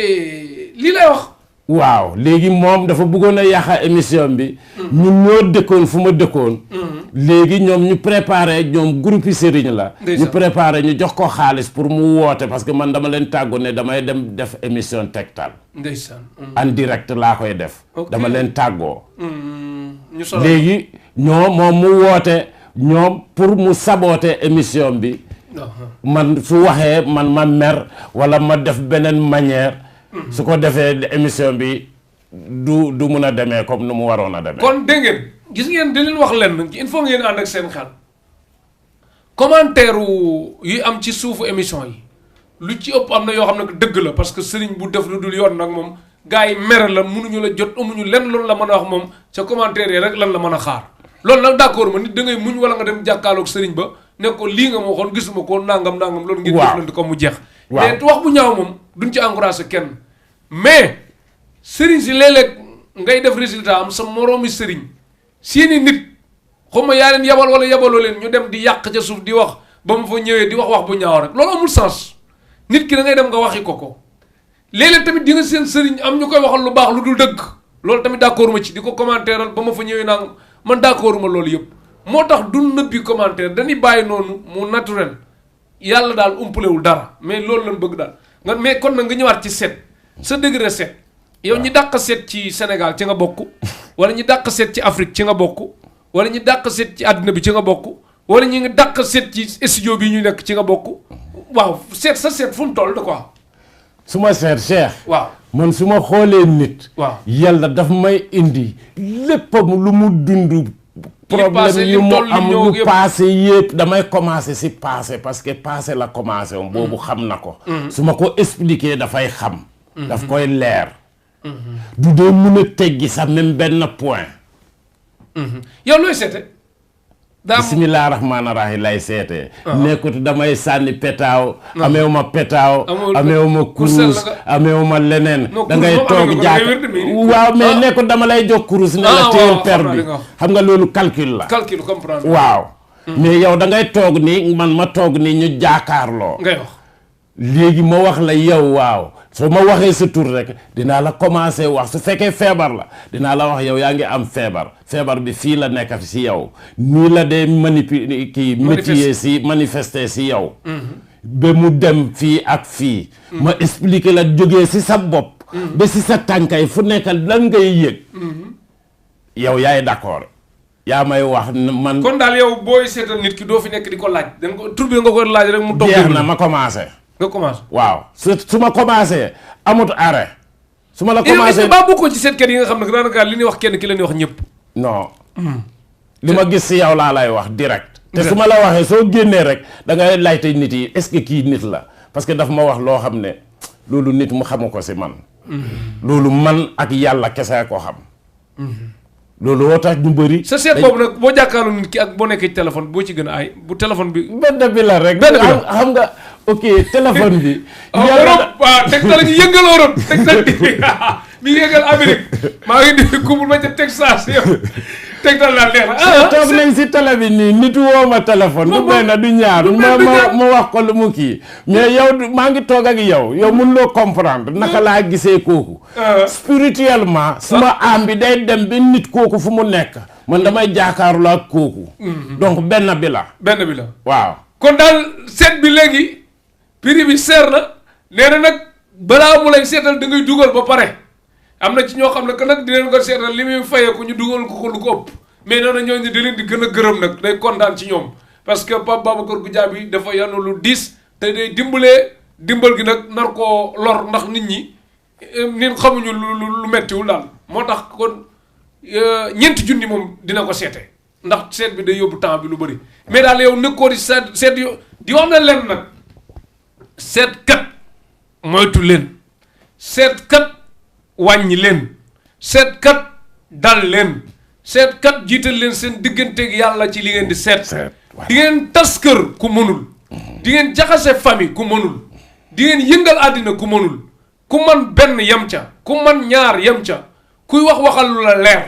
lii lay wax. waaw léegi moom dafa bëggoon a yàqa émission bi. ñun ñoo dëkkoon fu ma dëkkoon. léegi ñoom ñu préparé ñoom groupe sëriñ la. ñu préparé ñu jox ko xaalis pour mu woote parce que man dama leen tàggu ne damay dem def émission Tektal. ndeysaan. en direct laa koy def. dama leen tàggoo. ñu solo léegi moom mu woote ñoom pour mu saboter émission bi. man su waxee man ma mer wala ma def beneen manière. su ko defee émission bi du mun a demee comme nu mu waroon a demee. kon dégg ngeen gis ngeen di leen wax lenn il faut ngeen ànd ak seen xel commentaire yi am ci suufu émission yi lu ci ëpp am na yoo xam ne dëgg la parce que sëriñ bu def lu dul yoon nag moom gars yi mere la mënuñu la jot amuñu lenn loolu la mën a wax moom ca commentaire yi rek lan la mën a xaar loolu nag d'accord ma nit da ngay muñ wala nga dem jàkkaarloog sëriñ ba ne ko lii nga ma waxoon gisuma ko nangam loolu ngeen jëflante ko mu jeex. mais wax bu ñaaw moom duñ ci encouragé kenn mais sëriñ si léeg-léeg ngay def résultat am sa moroomi sëriñ seeni nit xaw ma yaa leen yabal wala yabaloo leen ñu dem di yàq ca suuf di wax ba mu fa ñëwee di wax bu ñaaw rek loolu amul sens nit ki da ngay dem nga waxi ko léeg-léeg tamit di nga seen sëriñ am ñu koy waxal lu baax lu dul dëgg loolu tamit d'accord ma ci di ko commentéeral ba ma fa ñëwee naa man d'accord ma loolu yëpp moo tax du nëbbi commentaire dañuy bàyyi noonu mu naturel yàlla daal umpalewul dara mais loolu lañ bëgg daal nga mais kon nag nga ñëwaat ci seet sa degré seet yow ñi dàq seet ci Sénégal ci nga bokk wala ñi dàq seet ci Afrique ci nga bokk wala ñi dàq seet ci àddina bi ci nga bokk wala ñi nga dàq seet ci studio bi ñu nekk ci nga bokk waaw seet sa seet fu mu toll de quoi. su ma seet Cheikh. waaw man su ma xoolee nit. waaw yàlla daf may indi léppam lu mu dund. problème yu mu am lu passé yëpp damay commencer si passé parce que passé la commencé woon boobu xam na ko. su ma ko expliquer dafay xam. daf koy leer. du dee mun a teggi sax même benn point. yow looy seete. bisimilah rahmaani rahiim lay seetee. nekkut damay sànni petaaw. ameewu ma petaaw. ameewu ma kurus ameewu ma leneen. da ngay toog jàkk waaw mais nekkut dama lay jox kurus. ne la téel per bi xam nga loolu calcul la. calcul comprendre waaw. mais yow da ngay toog ni man ma toog ni ñu jaakaarloo. ngay wax léegi ma wax la yow waaw soo ma waxee sa tur rek dinaa la commencer wax su fekkee feebar la dinaa la wax yow yaa ngi am feebar bi fii la nekk si yow nii la dee métier si manifester si yow. ba mu dem fii ak fii. ma expliquer la jógee si sa bopp. ba si sa tànkay fu nekk lan ngay yëg. yow yaay d'accord yaa may wax man. kon daal yow booy seetal nit ki doo fi nekk di ko laaj dañ ko tur bi nga ko laaj rek mu. toog jeex na ma commencer. nga commencer waaw su ma commencer amut arrêt. su ma la commencer ba bokkoo ci seetkat yi nga xam ne daanaka li ñuy wax kenn ki la ñuy wax ñëpp. non. li ma gis si yow laa lay wax direct. te su ma la waxee soo génnee rek da ngay laajte nit yi est-ce que kii nit la parce que daf ma wax loo xam ne loolu nit mu xamu ko si man. loolu man ak yàlla kese ko xam. loolu woo tax ñu bëri. sa seet boobu nag boo jàkkaarloo nit ki ak boo nekkee ci téléphone boo ci gën a ay bu téléphone bi. benn bi la rek. benn bi la xam nga ok téléphone bi. Europe waaw Tegtal la ñu yëngal Europe Tegtal mi ngi yëngal Amérique maa ngi di kubul ba ca Texas yow Tegtal daal neex na. toog nañ si télé bi nii nit woo ma téléphone. du benn du ñaar ma wax ko lu mu kii. mais yow maa ngi toog ak yow mun loo comprendre naka laa gisee kooku. spirituellement. suma am bi day dem ba nit kooku fu mu nekk. man damay jaakaarloo ak kooku. donc benn bi la. benn bi la waaw. kon daal seet bi léegi prix bi seer na nee na nag balaa mu lay seetal da ngay dugal ba pare am na ci ñoo xam ne que nag dinañ ko seetal li muy fayeeku ñu dugal ko lu ko ëpp mais nee na ñooñu da leen di gën a gërëm nag day kontaan ci ñoom parce que Pape Babacar Goudiaby dafa yanu lu diis te day dimbal gi nag nar koo lor ndax nit ñi nit xamuñu lu mettiwul daal moo tax kon ñeenti junni moom dina ko seete ndax seet bi day yóbbu temps bi lu bëri mais daal yow nekkoo di seet yo di wax na leen nag seetkat moytu leen seetkat wàññi leen seetkat dal leen seetkat jiital leen seen digganteeg yàlla ci li ngeen di seet di ngeen tas kër ku mënul di ngeen jaxase famille ku mënul di ngeen yëngal àddina ku mënul ku man benn yem ca ku man ñaar yem ca kuy waxal lu la leer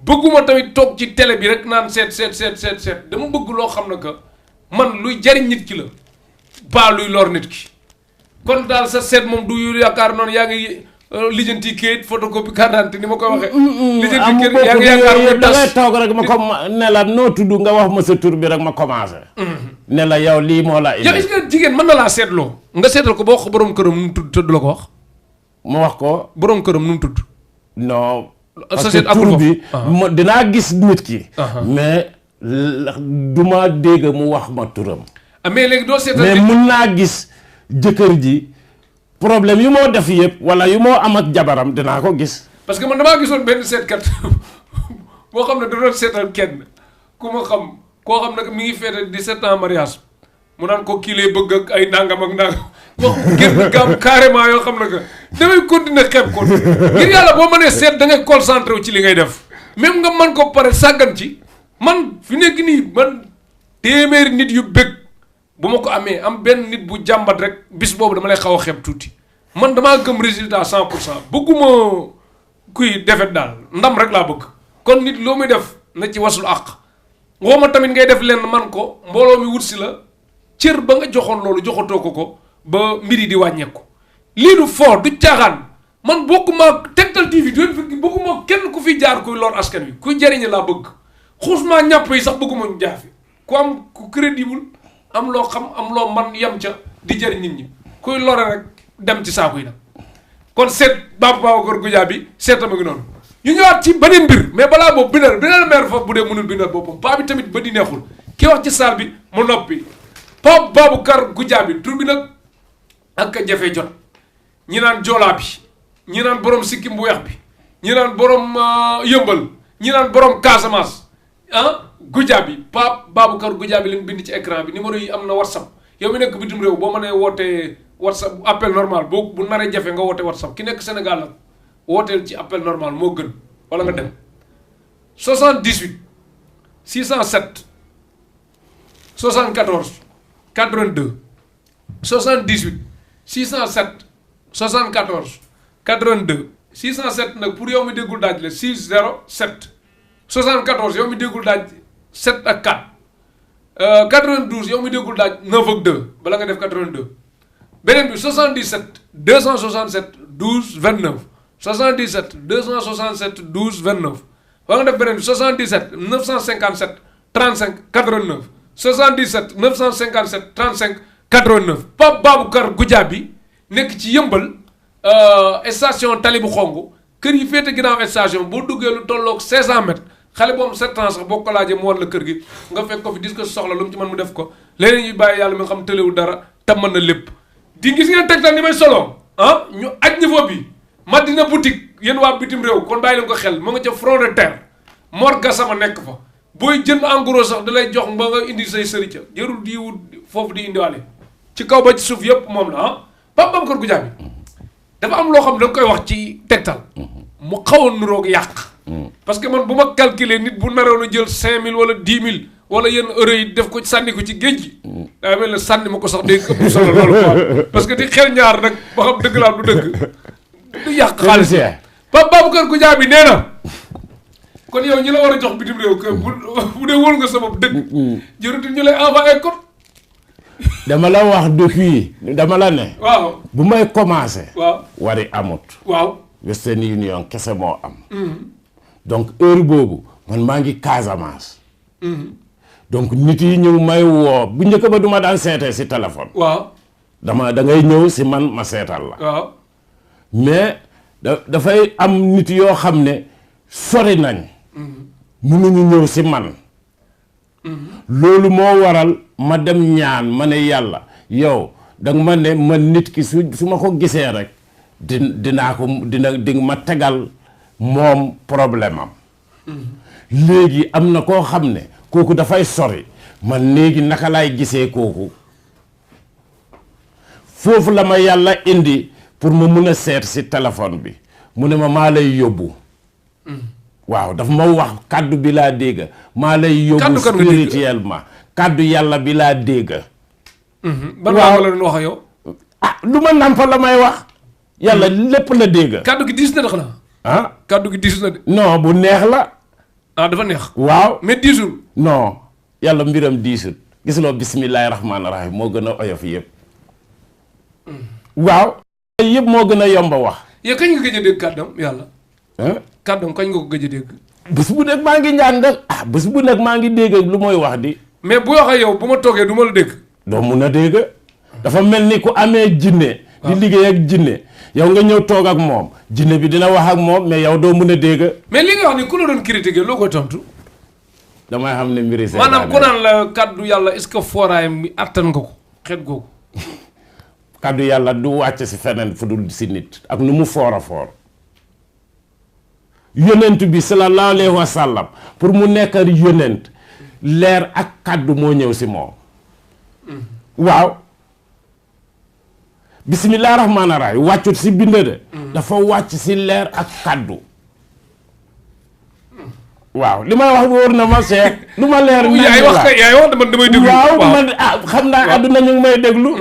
bëgguma tamit toog ci télé bi rek naan seet dama bëgg loo xam ne que man luy jariñ nit ki la ba luy lor nit ki kon daal sa seet moom du yaakaar noonu yaa ngi lijjanti kayit photocopie carte d'identité ni ma koy waxee. lijjanti kayit yaa ngi yaakaar ne da ngay toog rek ma comme ne la noo tudd nga wax ma sa tur bi rek ma commencé. ne la yow lii moo la indi. yow est-ce que jigéen mën na laa seetloo nga seetal ko ba wax ko borom këram nu mu tudd tëdd la ko wax. ma wax ko borom këram nu mu tudd. non. parce que tur bi dinaa gis nit ki. mais duma dégg mu wax ma turam. mais léegi doo seetal mais mun naa gis jëkkër ji problème yu moo def yëpp wala yu moo am ak jabaram dinaa ko gis. parce que man damaa gisoon benn seetkat boo xam ne da doon seetal kenn ku ma xam koo xam ne mi ngi feete 17 ans mariage mu naan ko kii lay bëgg ak ay nangam ak nangam wax génn gam carrément yoo xam ne que damay continuer xeeb ko ngir yàlla boo mënee seet da ngay concentré wu ci li ngay def même nga man ko pare sàggan ci man fi nekk nii man téeméeri nit yu bëgg bu ma ko amee am benn nit bu jàmbat rek bis boobu dama lay xaw a xeeb tuuti man damaa gëm résultat 100% bëgguma kuy defet daal ndam rek laa bëgg kon nit loo muy def na ci wasul àq ngoo ma tamit ngay def lenn man ko mbooloo mi wut si la cër ba nga joxoon loolu joxatoo ko ba mbir yi di wàññeeku lii du fort du caaxaan man bokkuma Tektal TV bokkuma kenn ku fi jaar kuy lor askan wi kuy jariñ laa bëgg xuusmaa ñàpp yi sax bëgguma ñu jaar fi ku am ku crédible am loo xam am loo man yem ca di jariñ nit ñi kuy lore rek dem ci saaku yi nag kon seet Babacar Goudiaby seetama ngi noonu ñu ñëwaat ci beneen mbir mais balaa boobu bindal maire foofu bu dee mënul bindal boppam paa bi tamit ba di neexul ki wax ci saal bi mu noppi Pape Babacar Goudiaby tur bi nag ak jafe jot ñi naan joolaa bi ñi naan borom sikkim bu weex bi ñi naan borom yëmbal ñi naan borom Casamance Goudiaby Pape Babacar Goudiaby leen bind ci écran bi numéro yi am na WhatsApp yow mi nekk bitim réew boo mënee wootee WhatsApp appel normal boo bu naree jafe nga woote WhatsApp ki nekk Sénégal nag wooteel ci appel normal moo gën wala nga dem 78 607 74 82 78 607 74 82 607 nag pour yow mi déggul daaj la 607 74 yow mi déggul daaj 7 ak 4 92 yow mi déggul daaj 9 ak 2 bala nga def 82 beneen bi 77 267 12 29 77 267 12 29 wala nga def beneen bi 77 957 35 89 77 957 35 89 Pape Babacar Goudiaby nekk ci yëmbal station tali bu xong kër yi féete ginnaaw station boo duggee lu tolloog 500 mètres xale boobu 7 ans sax boo ko laajee mu war la kër gi nga fekk ko fi dis ko soxla lu mu ci mën mu def ko léeg-léeg ñuy bàyyi yàlla mi nga xam tëlewul dara te mën na lépp di gis ngeen Tektal ni may solo ñu aj niveau bi Madina boutique yéen waa bitim réew kon bàyyi leen ko xel mu nga ca front de terre Mor Gassama nekk fa booy jënd en gros sax da lay jox ba nga indi say sërica jërul di wut foofu di indiwaale ci kaw ba ci suuf yëpp moom la Pape Babacar Goudiaby dafa am loo xam ne da nga koy wax ci Tektal mu xaw a nuroog yàq parce que man bu ma calculer nit bu naroon a jël 5000 wala 10 000 wala yenn heures yi def ko sànni ko ci géej gi daa mel ne sànni ma ko sax day ëpp solo loolu quoi parce que di xel ñaar nag ba xam dëgg laa du dëgg du yàq xaalis Pape Babacar Goudiaby nee na kon yow ñi la war a jox bitim réew que bu dee wóor nga sa bopp dëgg jërutul ñu lay envoyé code dama la wax depuis dama la ne waaw bu may commencé waaw wari amut waaw Western Union kese moo am donc heure boobu man maa ngi Casamance donc nit yi ñëw may woo bu njëkk ba duma daan seetee si téléphone waaw da ngay ñëw si man ma seetal la waaw mais dafay am nit yoo xam ne sori nañ mënuñu ñëw si man loolu moo waral ma dem ñaan ma ne yàlla yow danga ma ne man nit ki su ma ko gisee rek di ma tegal moom problème am léegi am na koo xam ne kooku dafay sori man léegi naka laay gisee kooku foofu la ma yàlla indi pour ma mun a seet si téléphone bi mu ne ma maa lay yóbbu waaw dafa ma wax kàddu bi laa dégg maa lay yóbbu spirituellement kàddu yàlla bi laa dégg ban waaw la doon wax ak yow lu ma nàmpa la may wax yàlla lépp la dégg kàddu gi diis na de xanaa kàddu gi diis na de non bu neex la dafa neex waaw mais diisul non yàlla mbiram diisul gisuloo bismillahi rahmaani rahim moo gën a oyof yëpp waaw yëpp moo gën a yomba wax yow kañ nga gëj a dégg kàddam yàlla kàddam kañ nga ko gëj a dégg bés bu nekk maa ngi ñaan nag bés bu nekk maa ngi dégg lu mooy wax di mais bu waxee yow bu ma toogee du ma la dégg doo mun a dégg dafa mel ni ku amee jinne di liggéey ak jinne yow nga ñëw toog ak moom jinne bi dina wax ak moom mais yow doo mun a dégg mais li nga wax ni ku la doon critiquer loo koy tontu damay xam ne mbiri seen maanaam ku naan la kàddu yàlla est-ce que fooraayam bi attan nga ko xeet googu kàddu yàlla du wàcc si feneen fu dul si nit ak nu mu foor a foor yonent bi sallallahu alayhi wa sallam pour mu nekk yonent leer ak kàddu moo ñëw si moom waaw bismillah rahmaani rahim wàccut si bind de dafa wàcc si leer ak kàddu waaw li may wax wóor na ma seet lu ma leer yaay wax kay yaay wax man damay déglu waaw man xam naa àdduna ñu ngi may déglu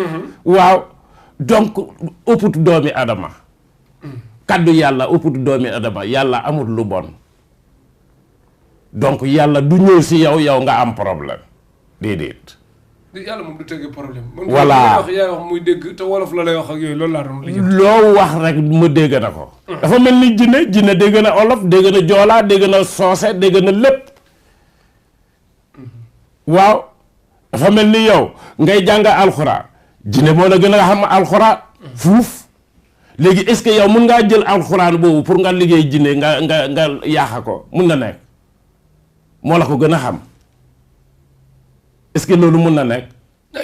waaw donc ëpput doomi adama kaddu yàlla ëpput doomi adama yàlla amul lu bon donc yàlla du ñëw si yow nga am problème déedéet. yàlla moom du tegee problème. voilà wax yaay wax muy dégg te wolof la lay wax ak yooyu loolu laa doon li loo wax rek mu dégg na ko. dafa mel ni jinne dégg na olof dégg na joolaa dégg na soose dégg na lépp. waaw dafa mel ni yow ngay jàng alxuraan jinne moo la gën a xam alxuraan fuuf léegi est-ce que yow mun ngaa jël alxuraan boobu pour nga liggéey jinne nga yaaxa ko mun na nekk moo la ko gën a xam est-ce que loolu mun na nekk.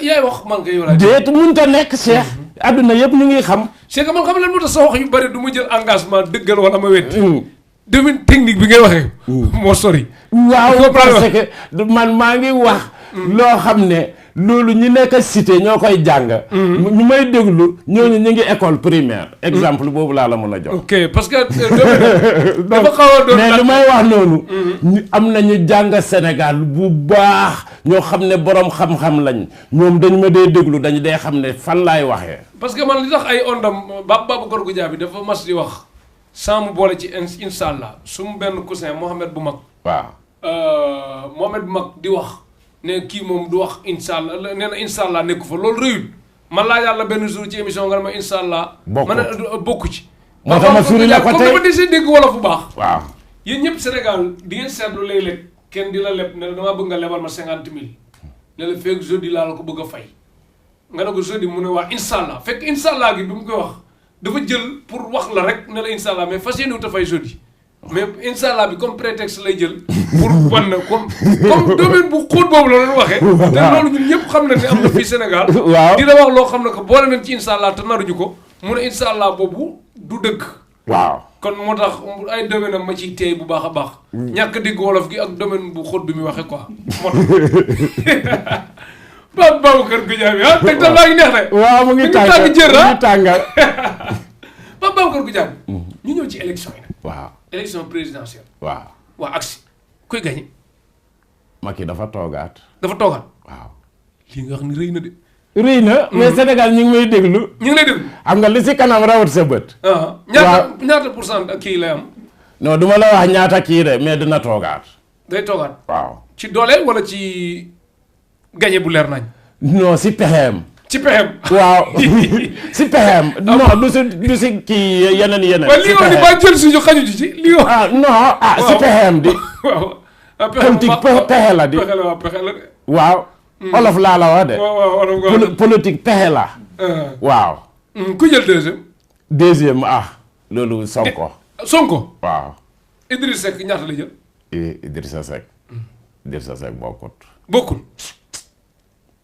yaay wax man kay yow laa déet mun ta nekk Cheikh. adduna yëpp ñu ngi xam. c'est que man xam lan moo tax sa wax yu bari du ma jël engagement dëggal wala ma wetti. domaine technique bi ngay waxee. moo sori. waaw parce que man maa ngi wax. loo xam ne loolu ñi nekk cité ñoo koy jàng. ñu may déglu ñooñu ñu ngi école primaire. exemple boobu laa la mën a jox. ok parce que. dafa xaw a doon mais lu may wax noonu. am na ñu jàng Sénégal bu baax ñoo xam ne borom xam-xam lañ ñoom dañ ma dee déglu dañu dee xam ne fan laay waxee. parce que man li tax ay ondam Babacar Goudiaby dafa mas di wax. sans mu boole ci incha allah su mu benn cousin Mohamed bu mag. waaw. Mohamed bu mag di wax ne kii moom du wax incha allah nee na incha allah nekku fa loolu rëyul man laa yàlla benn jour ci émission nga ne ma incha allah. bokku ma ne bokku ci. moo tax ma firi la ko tey comme dama desee dégg wolof bu baax. waaw yéen ñëpp Sénégal di ngeen seetlu léeg-léeg kenn di la leb ne damaa bëgg nga lebal ma 50 000 ne la fekk jeudi laa la ko bëgg a fay nga ne ko jeudi mu ne waa incha allah fekk incha allah gi bi mu koy wax. dafa jël pour wax la rek ne la incha allah mais fas yéene wu ta fay jeudi mais incha allah bi comme prétexte lay jël pour wan na comme domaine bu xóot boobu la doon waxee. te loolu ñun ñëpp xam na ne am na fii Sénégal. waaw di la wax loo xam ne que boole nañ ci incha allah te naruñu ko mu ne incha allah boobu du dëgg. waaw kon moo tax ay domaine am ma ciy teey bu baax a baax. ñàkk dégg wolof gi ak domaine bu xóot bi muy waxee quoi moo tax. Babacar Goudiaby ah tegtal baa ngi neex de. waaw mu ngi tàng jër ah mu ngi tàngal. Babacar Goudiaby ñu ñëw ci élection yi nag. waaw élection présidentielle. waaw waa agsi kuy gagné. Macky dafa toogaat. dafa toogaat. waaw lii nga wax ni rëy na de. rëy na mais Sénégal ñu ngi may déglu. ñu ngi lay déglu. xam nga li si kanam rawat sa bët. ñaata pour cent ak kii lay am. non du ma la wax ñaata kii de mais dina toogaat. day toogaat. waaw ci doole wala ci gagné bu leer nañ. non si pexeem. ci pexeem. waaw si pexeem. non du si kii yeneen. si pexeem li nga wax ni ba jël suñu xaju ci li nga wax. non si pexeem di. waaw politique pexe la di. pexe la waaw pexe la de. waaw. olof laa la wax de. waaw politique pexe la. waaw. ku jël deuxième. deuxième loolu Sonko. Sonko. waaw. Idriss Seck ñaata la jël. Idrissa Seck. Idrissa Seck bokkut. bokkul.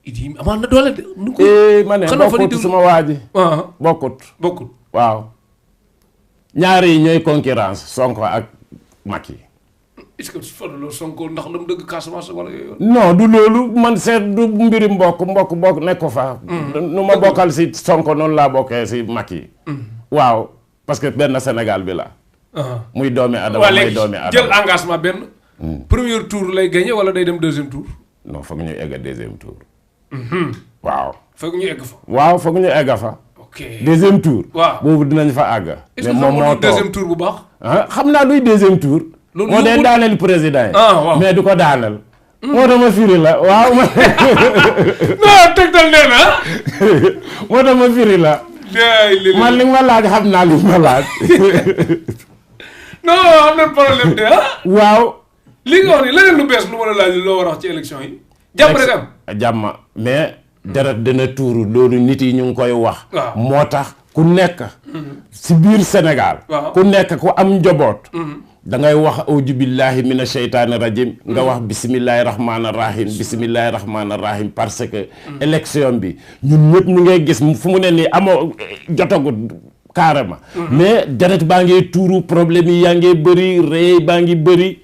Idi amaan na doole de. nu ko ma ne bokkut suma waa ji. bokkut. bokkut. waaw. ñaari yi ñooy concurrence Sonko ak Macky. est-ce que loolu Sonko ndax dama dëgg Casamance wala yooyu. non du loolu man seet du mbiri mbokk nekk ko fa. nu ma bokkal si Sonko noonu laa bokkee si Macky. waaw parce que benn Sénégal bi la. muy doomi Adama muy doomi Adama jël engagement benn. premier tour lay gagné wala day dem deuxième tour. non foog ñu egg deuxième tour. waaw. foog ñu egg fa. waaw foog ñu egg fa. ok deuxième tour. waaw boobu dinañ fa àgg. mais moom moo toog deuxième tour bu baax. xam naa luy deuxième tour. loolu moo dee daaneel président yi. waaw mais du ko daaneel. moo tax ma firi la waaw. non tegtal nee na. moo tax ma firi la. man li ma laaj xam naa li ma laaj. non am na problème de waaw. li nga wax ni leneen lu bees lu ma la laaj loo war a wax ci élection yi. jàmm rek am. jàmm mais. deret dina tuuru loolu nit yi ñu ngi koy wax. moo tax ku nekk. si biir Sénégal. ku nekk ku am njaboot. da ngay wax auju billahi mina sheytaani rajim nga wax bisimillahi rahmaani rahim bisimillahi rahmaani rahim parce que. élection bi ñun ñëpp ñu ngay gis fu mu ne nii amoo jotagut carrément. mais deret baa ngi tuuru problème yi yaa ngi bëri rey baa ngi bëri.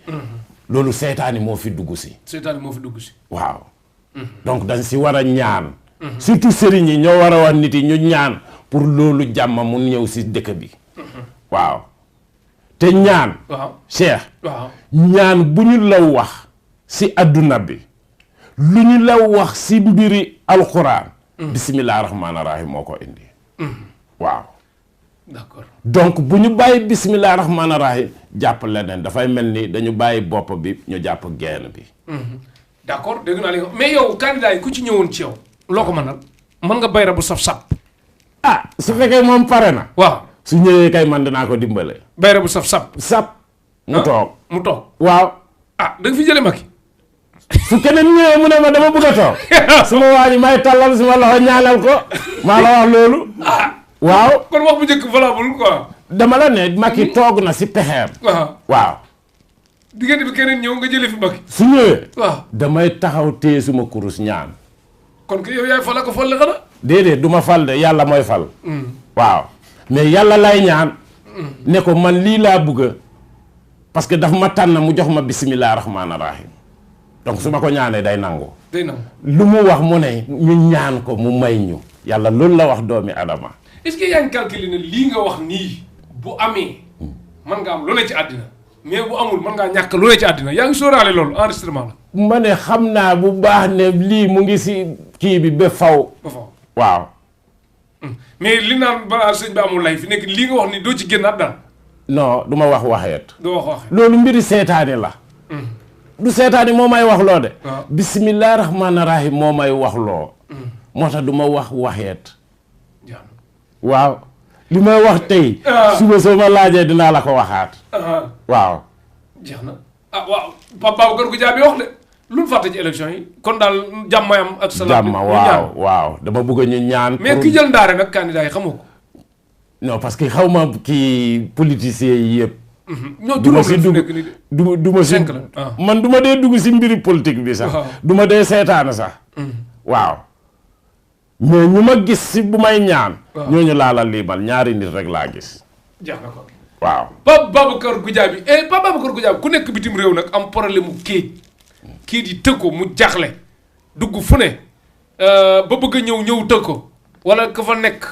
loolu seytaani moo fi dugg si. seytaani moo fi dugg si. waaw. donc dañ si war a ñaan. surtout sëriñ yi ñoo war a wax nit yi ñu ñaan pour loolu jàmm mu ñëw si dëkk bi. waaw te ñaan. waaw Cheikh. waaw ñaan bu ñu la wax si adduna bi lu ñu la wax si mbiri alxuraan. bisimilah rahmaani rahim moo ko indi. waaw. d'accord donc bu ñu bàyyi bisimilah rahmaani rahim jàpp leneen dafay mel ni dañu bàyyi bopp bi ñu jàpp genn bi. d'accord dégg naa li nga mais yow candidat yi ku ci ñëwoon ci yow loo ko mënal mën nga bayra bu saf-sap. ah su fekkee moom pare na. waaw su ñëwee kay man dinaa ko dimbale. bayra bu saf-sap. mu toog mu toog. waaw. ah da nga fi jëlee Macky. su keneen ñëwee mu ne ma dama bëgg a toog. suma waa ji may tàllal suma loxo ñaanal ko. maa la wax loolu. waaw kon wax bu njëkk valable quoi. dama la ne Macky toog na si pexeem. waaw. diggante bi keneen ñëw nga jëlee fi Macky. su ñëwee. waaw damay taxaw téye suma kurus ñaan. kon que yow yaay fal ko folle xanaa. déedéet du ma fal de yàlla mooy fal. waaw mais yàlla lay ñaan. ne ko man lii laa bëgg parce que daf ma tànn mu jox ma bisimilah rahmaani rahim donc su ma ko ñaanee day nangu. day nangu lu mu wax mu ne ñu ñaan ko mu may ñu. yàlla loolu la wax doomi adama. est-ce que yaa ngi calculer ne lii nga wax nii bu amee mën nga am lu ne ci àddina mais bu amul mën ngaa ñàkk lu ne ci àddina yaa ngi sóoraale loolu enregistrement la. ma ne xam naa bu baax ne lii mu ngi si kii bi ba faw. ba faw waaw. mais li naan balaa sëñ bi amul lay fi nekk lii nga wax ni doo ci génnaat daal. non du ma wax waxeet. doo wax waxeet loolu mbiri seetaani la. du seetaani moo may wax loo de. waaw bisimilah rahmaani rahim moo may wax loo. moo tax du ma wax waxeet. waaw li may wax tey. suba soo ma laajee dinaa la ko waxaat. waaw. jeex na ah waaw Pape Babacar Goudiaby wax de lu mu fàtte ci élection yi kon daal jàmm am ak salaam. jàmm waaw waaw dama bëgg ñu ñaan. mais ki jël ndaare nag candidat yi xamoo ko. non parce que xaw ma kii politiciens yi yëpp. ñoo juróom la fi nekk nii de du ma si man du ma dee dugg si mbiri politique bi sax. du ma dee seetaana sax. waaw. mais ñu ma gis si bu may ñaan. ñooñu laa la liimal ñaari nit rek laa gis. jeex na ko. waaw. Pape Babacar Goudiaby Pape Babacar Goudiaby ku nekk bitim réew nag am problème mu kayit yi tëgg ko mu jaaxle dugg fu ne ba bëgg a ñëw tëgg ko wala ka fa nekk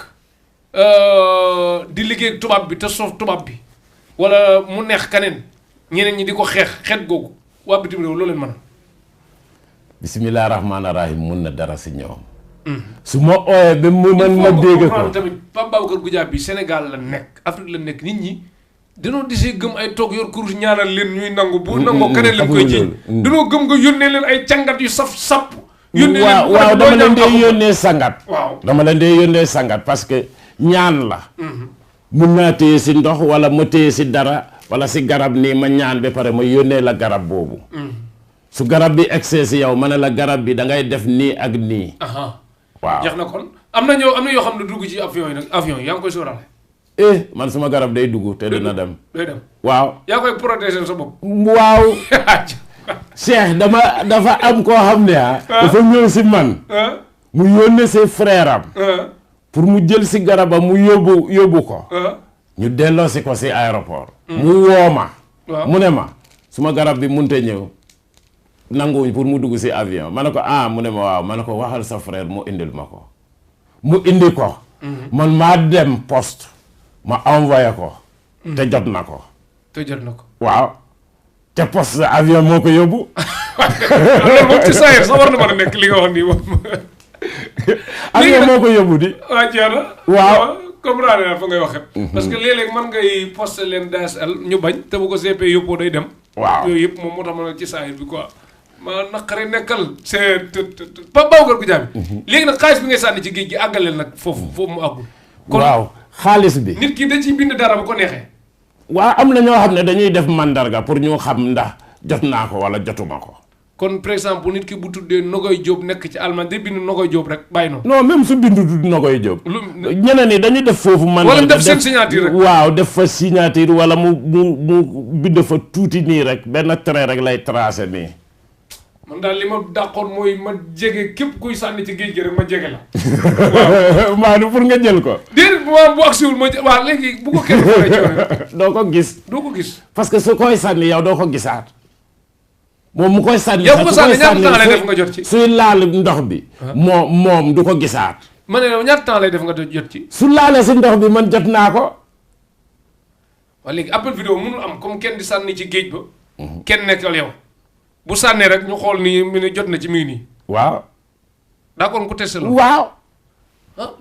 di liggéey tubaab bi te soof tubaab bi wala mu neex kaneen ñeneen ñi di ko xeet googu waa bitim réew loolu leen mën a. bisimilah rahmaani rahim mun na dara si ñoom. su ma ooyee ba mu mën ma dégg ko tamit Pape Babacar Goudiaby bi Sénégal la nekk Afrique la nekk nit ñi danoo disee gëm ay toog yor kurus ñaanal leen ñuy nangu bu nangoo keneen leen koy jiiñ danoo gëm nga yónnee leen ay càngat yu saf sapp yónnee leen waaw dama leen dee yónnee sangat waaw dama leen dee yónnee sangat parce que ñaan la mun naa téye si ndox wala ma téye si dara wala si garab nii ma ñaan ba pare ma yónnee la garab boobu su garab bi excès si yow ma ne la garab bi da ngay def nii ak nii waaw jeex na kon am na yoo xam ne dugg ci avion yi nag avion yi yaa ngi koy sóoraale. man suma garab day dugg te dina dem. day dem waaw. yaa koy protéger sa bopp. waaw. Cheikh dafa am koo xam ne dafa ñëw si man. mu yónnee si frère am. pour mu jël si garabam mu yóbbu ko. ñu delloo si ko si aéroport. mu woo ma. mu ne ma suma garab bi munte ñëw. nanguwuñ pour mu dugg si avion ma ne ko mu ne ma waaw ma ne ko waxal sa frère mu indil ma ko mu indi ko man maa dem poste ma envoyé ko te jot na ko waaw te poste avion moo ko yóbbu loolu moom ci saa sax war na mën a nekk li nga wax nii moom avion moo ko yóbbu di waaw comprendre naa fa ngay waxee parce que léeg-léeg mën ngay poste leen DSL ñu bañ te bu ko CP yóbboo day dem waaw yooyu yëpp moom moo tax ma ne ci saa bi quoi ma naqare nekkal c'est Pape Babacar Goudiaby léegi nag xaalis bi ngay sànni ci géej gi àggaleel nag foofu mu àggul kon waaw xaalis bi nit ki da ciy bind dara bu ko neexee waaw am na ñoo xam ne dañuy def mandarga pour ñu xam ndax jot naa ko wala jotuma ko kon par exemple nit ki bu tuddee Nogoy Diop nekk ci Allemagne day bind Nogoy Diop rek bàyyi noonu non même su bindu du Nogoy Diop ñeneen ñi dañuy def foofu mandarga wala def seen signature rek waaw def fa signature wala mu bind fa tuuti nii rek benn trait rek lay tracé nii man daal li ma dàqoon mooy ma jege képp kuy sànni ci géej gi rek ma jege la. waaw maanaam pour nga jël ko. déedéet bu agsiwul ma waaw léegi bu ko kenn xoolee coono. doo ko gis. doo ko gis. parce que su koy sànni yow doo ko gisaat. moom mu koy sànni. yow bu ko sànni ñaata temps lay def nga jot ci. suy laal ndox bi. moom du ko gisaat. ma ne yow ñaata temps lay def nga jot ci. su laalee si ndox bi man jot naa ko. waaw léegi appel vidéo mënul am comme kenn di sànni ci géej ba. kenn nekkal yow. bu sànnee rek ñu xool nii mu ne jot na ci mii nii. waaw. d'accord ku testé la. waaw.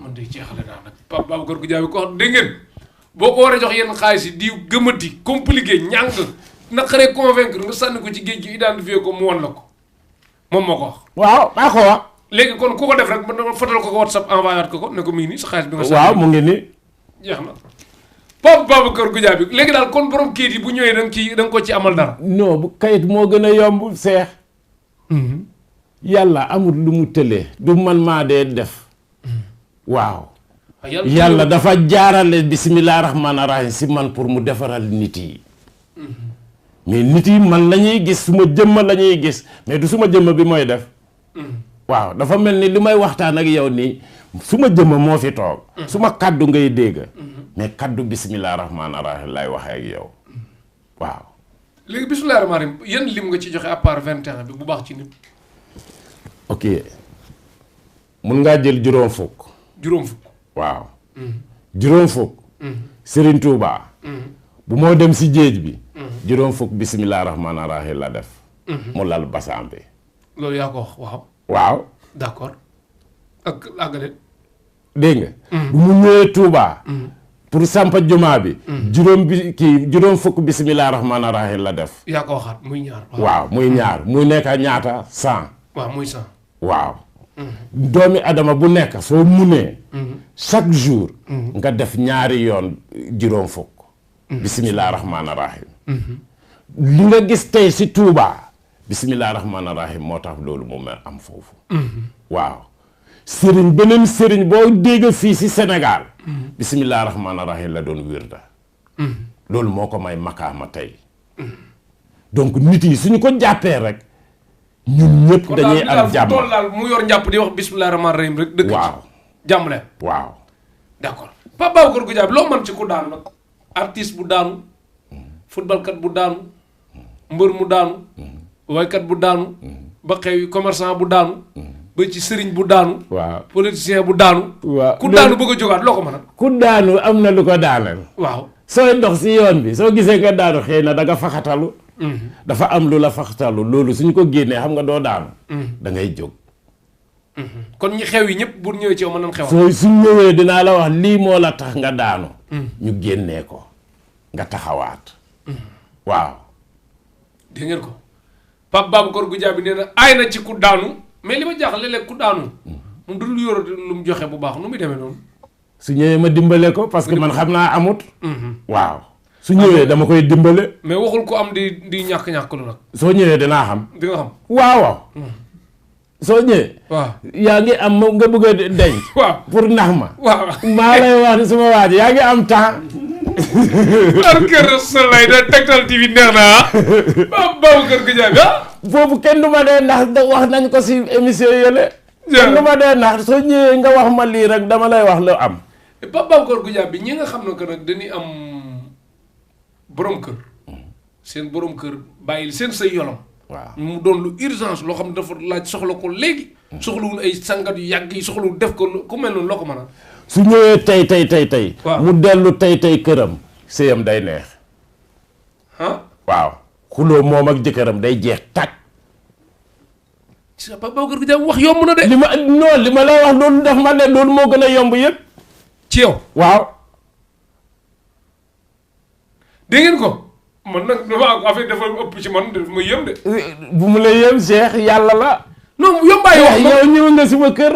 man de jeexale naa nag Pape Babacar Goudiaby ko wax dégg ngeen boo ko war a jox yenn xaalis yi di gëmati compliqué ñàng naqaree convaincre nga sànni ko ci géej gi identifier ko mu won la ko moom moo ko wax. waaw maa ko wax. léegi kon ku ko def rek mën fotal ko WhatsApp envoyé ko ne ko mi ngi nii sa xaalis bi nga. waaw mu ngi nii. jeex na Pape Babacar Goudiaby léegi daal kon borom kayit yi bu ñëwee da nga ko ci amal dara. non bu kayit moo gën a yomb seex. yàlla amul lu mu tëlee du man maa dee def. waaw. yàlla dafa jaarale bisimilah rahmaani rahim si man pour mu defaral nit yi. mais nit yi man la ñuy gis suma jëmma la ñuy gis mais du suma jëmma bi mooy def. waaw dafa mel ni li may waxtaan ak yow nii suma jëmma moo fi toog. suma kaddu ngay dégg. mais kaddu bisimilah rahmaani rahim lay waxee ak yow waaw. léegi bisimilah rahmaani rahim yan lim nga ci joxe à part 21 bi bu baax ci nit. ok mun ngaa jël juróom fukk. juróom fukk. waaw. juróom fukk. Serigne Touba. bu moo dem si géej bi. juróom fukk bisimilah rahmaani rahim la def. mu lal basam bi. loolu yaa ko wax waaw. waaw. d'accord ak àggale. dégg nga. bu mu ñëwee Touba. pour sampa jumaa bi. juróom fukk bisimilah rahmaani rahim la def. yaa ko waxaat muy ñaar. waaw muy ñaar muy nekk ñaata 100. waaw muy 100. waaw. doomi adama bu nekk soo munee. chaque jour. nga def ñaari yoon juróom fukk. bisimilah rahmaani rahim. li nga gis tey si Touba. bisimilah rahmaani rahim moo tax loolu mu mel am foofu. waaw. sëriñ beneen sëriñ boo dégg fii si Sénégal. bisimilah rahmaani rahim la doon wirda. loolu moo ko may makaama tey. donc nit yi suñu ko jàppee rek. ñun ñëpp dañuy am jàmm kon daal mu yor njàpp di wax bisimilah rahmaani rahim rek. dëkk waaw jàmm leen. waaw. d'accord Pape Babacar Goudiaby loo mën ci ku daanu nag. artiste bu daanu. footballkat bu daanu. mbër mu daanu. waykat bu daanu. ba xew commerçant bu daanu. ba ci sëriñ bu daanu. waaw politicien bu daanu. waaw ku daanu bëgg a jógaat loo ko mën a. ku daanu am na lu ko daaneel. waaw sooy dox si yoon bi soo gisee nga daanu xëy na da nga faxatalu. dafa am lu la faxatalu loolu suñ ko génnee xam nga doo daanu. da ngay jóg. kon ñi xew yi ñëpp bu ñëwee ci yow mën nañ xewal. soo suñ ñëwee dinaa la wax lii moo la tax nga daanu. ñu génnee ko nga taxawaat. waaw. dégg ngeen ko Pape Babacar Goudiaby nee na aay na ci ku daanu. mais li ma jaaxal léeg-léeg ku daanu moom du lu yor lu mu joxe bu baax nu muy demee noonu. su ñëwee ma dimbale ko parce que man xam naa amut. waaw su ñëwee dama koy dimbale. mais waxul ko am di ñàkk lu nag. soo ñëwee dinaa xam. di nga xam. waaw. soo ñëwee. waaw yaa ngi am nga bëgg a denc. waaw pour nax ma. waaw maa lay wax ni suma waaj yaa ngi am temps. barke Rasulullah da Tektal TV neex na ah. Pape Babacar Goudiaby ah. foofu kenn du ma dee ndax wax nañ ko si émission yële. kenn du ma dee ndax soo ñëwee nga wax ma lii rek dama lay wax lu am. Pape Babacar Goudiaby ñi nga xam ne que nag dañuy am borom kër. seen borom kër bàyyil seen say yolom. waaw mu doon lu urgence loo xam ne dafa laaj soxla ko léegi. soxlawul ay sangat yu yàgg yi soxlawul def ko ku mel noonu loo ko mën a. su ñëwee tey. waaw mu dellu tey këram. sëyam day neex. ah. waaw xuloo moom ak jëkkëram day jeex tàkk. ci Pape Babacar Goudiaby wax yomb na de. li ma lay wax loolu daf ma ne loolu moo gën a yomb yëpp. ci yow. waaw. dégg ngeen ko man nag dafa affaire dafa ëpp ci man daf ma yëm de. bu mu la yëm Cheikh yàlla la. non yombaay wax yow ñëw nga suma kër.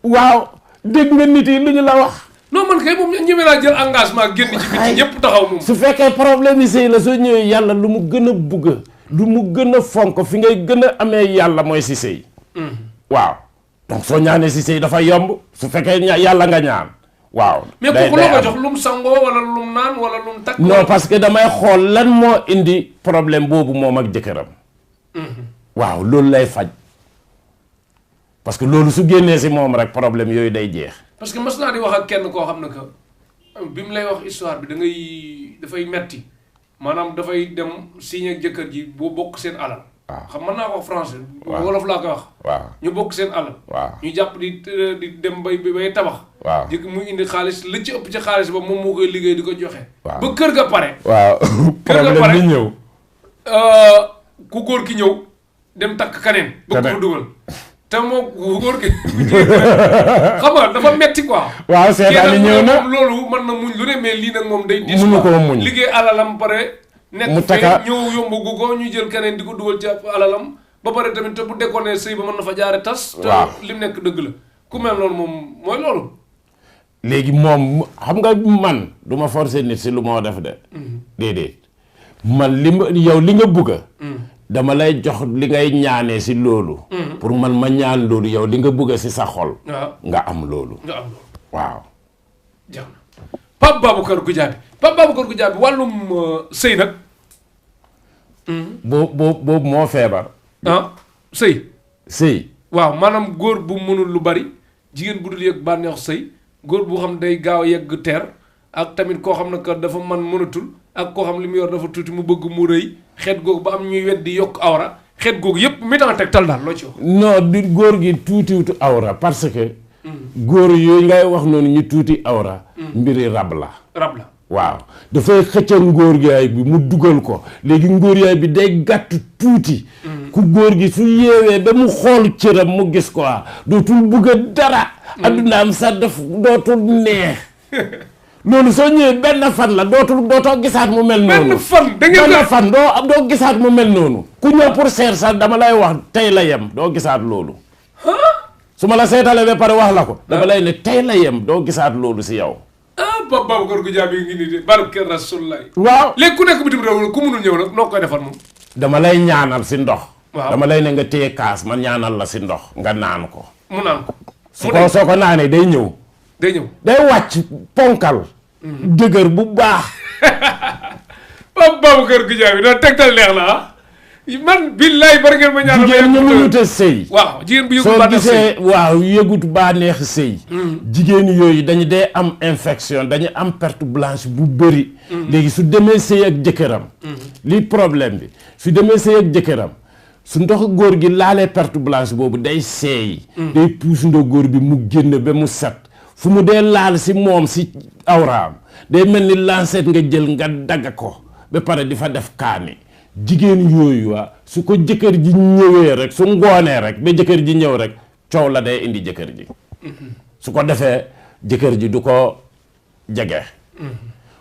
waaw dégg nga nit yi lu ñu la wax. non man kay moom ñeme naa jël engagement génn ci biti ñëpp taxaw moom. su fekkee problème yi sëy la soo ñëwee yàlla lu mu gën a bugg lu mu gën a fonk fi ngay gën a amee yàlla mooy si sëy. waaw donc soo ñaanee si sëy dafa yomb su fekkee yàlla nga ñaan. waaw mais kooku loo ko jox lu mu sangoo wala lu mu naan wala lu mu takk. non parce que damay xool lan moo indi problème boobu moom ak jëkkëram. waaw loolu lay faj. parce que loolu su génnee si moom rek problème yooyu day jeex. parce que mas naa di wax ak kenn koo xam ne que bi mu lay wax histoire bi dafay metti maanaam dafay dem signé ak jëkkër ji boo bokk seen alal. waaw xam mën naa ko wax français. waaw wolof laa koy wax. waaw ñu bokk seen alal. waaw ñu jàpp di dem bay tabax. waaw jëkk muy indi xaalis la ci ëpp ci xaalis ba moom moo koy liggéey di ko joxe. waaw ba kër ga pare. waaw problème bi ñëw. ku góor ki ñëw dem takk kaneen. bëgg ko dugal te moom góor gi xam nga dafa metti quoi. waaw seetaan ñëw na moom loolu mën na muñ lu ne mais lii nag moom day diis mënu koo muñ liggéey alalam pare nekk fee ñëw yomb gu ko ñu jël keneen di ko dugal ci alalam ba pare tamit te bu déconné sëy ba mën na fa jaare tas te li mu nekk dëgg la ku mel loolu moom mooy loolu léegi moom xam nga man du ma forcer nit si lu moo def de déedéet man yow li nga bëgg dama lay jox li ngay ñaanee si loolu pour man ma ñaan loolu yow li nga bëgg si sa xol nga am loolu waaw jeex na Pape Baboucarr Goudiaby wàllum sëy nag boobu moo feebar sëy waaw maanaam góor bu mënul lu bari jigéen bu dul yëg bànneex sëy góor bu xam day gaaw yegg teer ak tamit koo xam ne que dafa mënatul ak koo xam li mu yor dafa tuuti mu bëgg mu rëy xeet googu ba am ñuy weddi yokk awra xeet googu yépp mi daan tegtal daal loo ci wax. non di góor gi tuutiwutu awra parce que. góor yooyu ngay wax noonu ñu tuuti awra. mbiri rab la. waaw dafay xëccal ngóor yaay bi mu dugal ko léegi ngóor yaay bi day gàtt tuuti. ku góor gi su yeewee ba mu xool cëram mu gis ko dootul bëgg dara. addunaam sax dootul neex. loolu soo ñëwee benn fan la dootoo gisaat mu mel noonu. benn fan doo gisaat mu mel noonu. ku ñëw pour seet sax dama lay wax tey la yem doo gisaat loolu. su ma la seetalee ba pare wax la ko. dama lay ne tey la yem doo gisaat loolu si yow. Pape Baboucarr Goudiaby ngi nii de barke Rasulullah. waaw léegi ku nekk bitim réew ku munul ñëw nag noo koy defar moom. dama lay ñaanal si ndox. waaw dama lay ne nga téye kaas man ñaanal la si ndox nga naan ko. mu naan ko. soo ko naanee day ñëw. day wàcc ponkal. dëgër bu baax. Pape Baboucarr Goudiaby da tegtal neex la man billaay bari ngeen ma ñaanal. jigéen ñu mënut a sëy. waaw jigéen bu yëgut bànneex sëy yëgut bànneex sëy. jigéen yooyu dañu dee am infection dañu am perte blanche bu bëri. léegi su demee sëy ak jëkkëram. li problème bi su demee sëy ak jëkkëram su ndox góor gi laalee perte blanche boobu day seey. day puus ndox góor bi mu génn ba mu set. fu mu dee laal si moom si awraam day mel ni lancette nga jël nga dagg ko ba pare di fa def kaani jigéen yooyu su ko jëkkër ji ñëwee rek su ngoonee rek ba jëkkër ji ñëw rek coow la day indi jëkkër ji su ko defee jëkkër ji du ko jege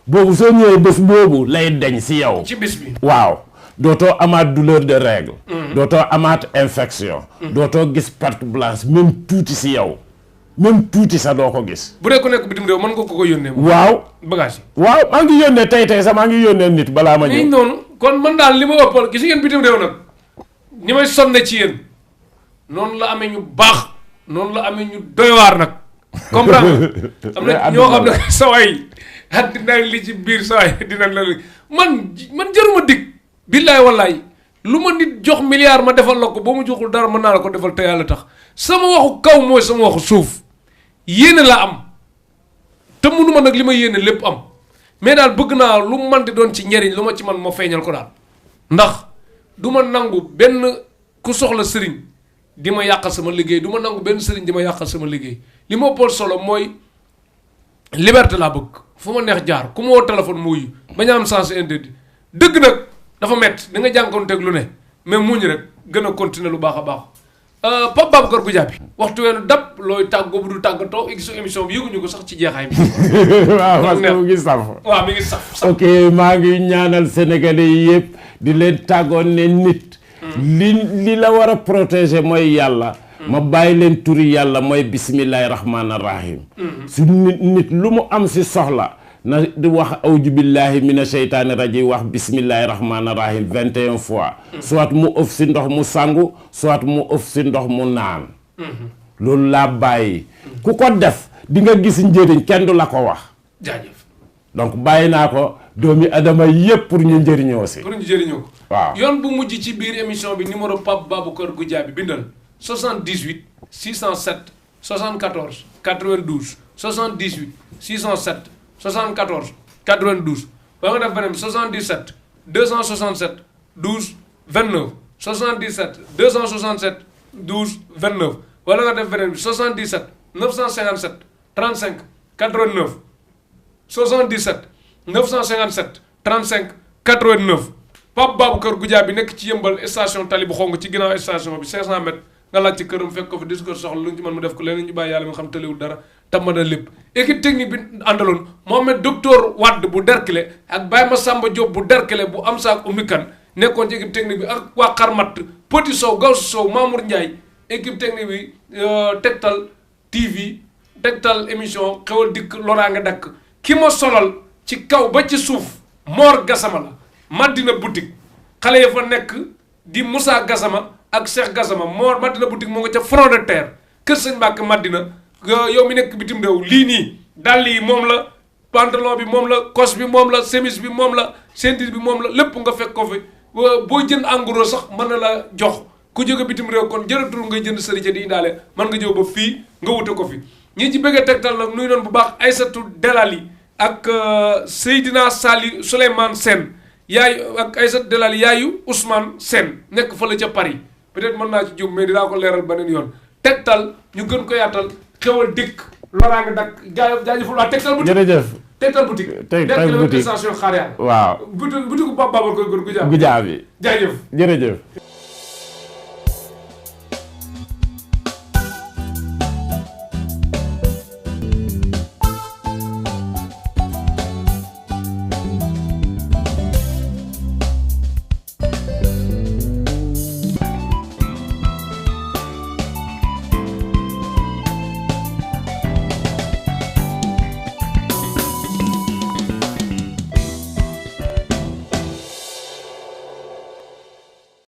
boobu soo ñëwee bés boobu lay deñ si yow ci bés bi waaw dootoo amaat douleur de règle dootoo amaat infection dootoo gis perte blanche même tuuti si yow même tuuti sax doo ko gis. bu dee ku nekk bitim réew mën nga ko yónnee. waaw bagage yi. waaw maa ngi yónnee tey sax maa ngi yónnee nit balaa ma ñëw. nii noonu kon man daal li ma ëppal gis ngeen bitim réew nag ni may sonne ci yéen noonu la amee ñu baax noonu la amee ñu doy waar nag. comprendre am na ñoo xam ne sawaay dina li ci biir sawaay dina la man jëruma dig. billaay wallaay lu ma nit jox milliard ma defal la ko boo mu joxul dara mën naa la ko defal te yàlla tax sama waxu kaw mooy sama waxu suuf. yéene la am te mënuma nag li ma yéene lépp am mais daal bëgg naa lu man di doon ci njariñ lu ma ci man ma feeñal ko daal ndax du ma nangu benn ku soxla sëriñ di ma yàqal sama liggéey du ma nangu benn sëriñ di ma yàqal sama liggéey li ma ëppal solo mooy liberté laa bëgg fu ma neex jaar ku ma woo téléphone mu wuyu bañ a am sens interdit dëgg nag dafa métti da nga jànkoonteeg lu ne mais muñ rek gën a continuer lu baax a baax Pape Baboucarr Goudiaby waxtu weenu dab looy tàggoo bu dul tàggatoo gisu émission bi yëguñu ko sax ci jeexaay bi. waaw parce que mu ngi saf. waaw mi ngi saf. ok maa ngi ñaanal sénégalais yi yëpp di leen tàggoon ne nit. li la war a protéger mooy yàlla. ma bàyyi leen turi yàlla mooy bismillahi rahmaani rahim. su nit lu mu am si soxla. na di wax awju billahi mina sheytaani rajim wax bismillahi rahmaani rahim 21 fois. soit mu ëf si ndox mu sangu soit mu ëf si ndox mu naan. loolu laa bàyyi. ku ko def di nga gis njëriñ kenn du la ko wax. jaajëf. donc bàyyi naa ko doomi adama yëpp pour ñu njëriñoo si. pour ñu jëriñoo ko. waaw yoon bu mujj ci biir émission bi numéro Pape Baboucarr Goudiaby bindal 78 607 74 92 78 607. 74 92 wala nga def beneen 77 267 12 29 77 267 12 29 wala nga def beneen 77 957 35 89 77 957 35 89 Pape Baboucarr Goudiaby nekk ci yëmbal station tali bu xong ci ginnaaw station bi 500 mètres nga laaj ci këram fekk ko fi discours soxla lu ñu ci mën mu def ko leneen ñu bàyyi yàlla mi xam tëlewul dara tam mën a lépp équipe technique bi àndaloon Mohamed docteur Wade bu Derkele ak Baye Massamba Diop bu Derkele bu am saak Oumy Kane nekkoon ci équipe technique bi ak waa Xarmat Petit Sow Gawsu Sow Mamour Ndiaye équipe technique bi Tektal TV Tektal émission xewal dikk loraange dakk ki ma solal ci kaw ba ci suuf Mor Gassama la Madina boutique xale ya fa nekk di Moussa Gassama ak Cheikh Gassama Mor Madina boutique moo nga ca front de terre kër sëñ Mbàkke Madina yow mi nekk bitim réew lii nii dàll yi moom la pantalon bi moom la cos bi moom la chemise bi moom la ceinture bi moom la lépp nga fekk ko fi boo jënd en gros sax mën na la jox ku jóge bitim réew kon jëratul ngay jënd sëriñ di indaale mën nga jëw ba fii nga wute ko fi ñi ci bëggee Tektal nag nuy doon bu baax Aïssatou Delali ak Seydina Sali Souleymane Sène yaayu ak Aïssatou Delali yaayu Ousmane Sène nekk fële ca Paris peut-être mën naa ci jum mais dinaa ko leeral beneen yoon Tektal ñu gën ko yaatal xewal dikk loraange dakk jaajëfal waa Tektal boutique jërëjëf Tektal boutique Tektal boutique station xaar yàlla waaw boutique Pape Babacar Gujaab Gujaa bi jaajëf jërëjëf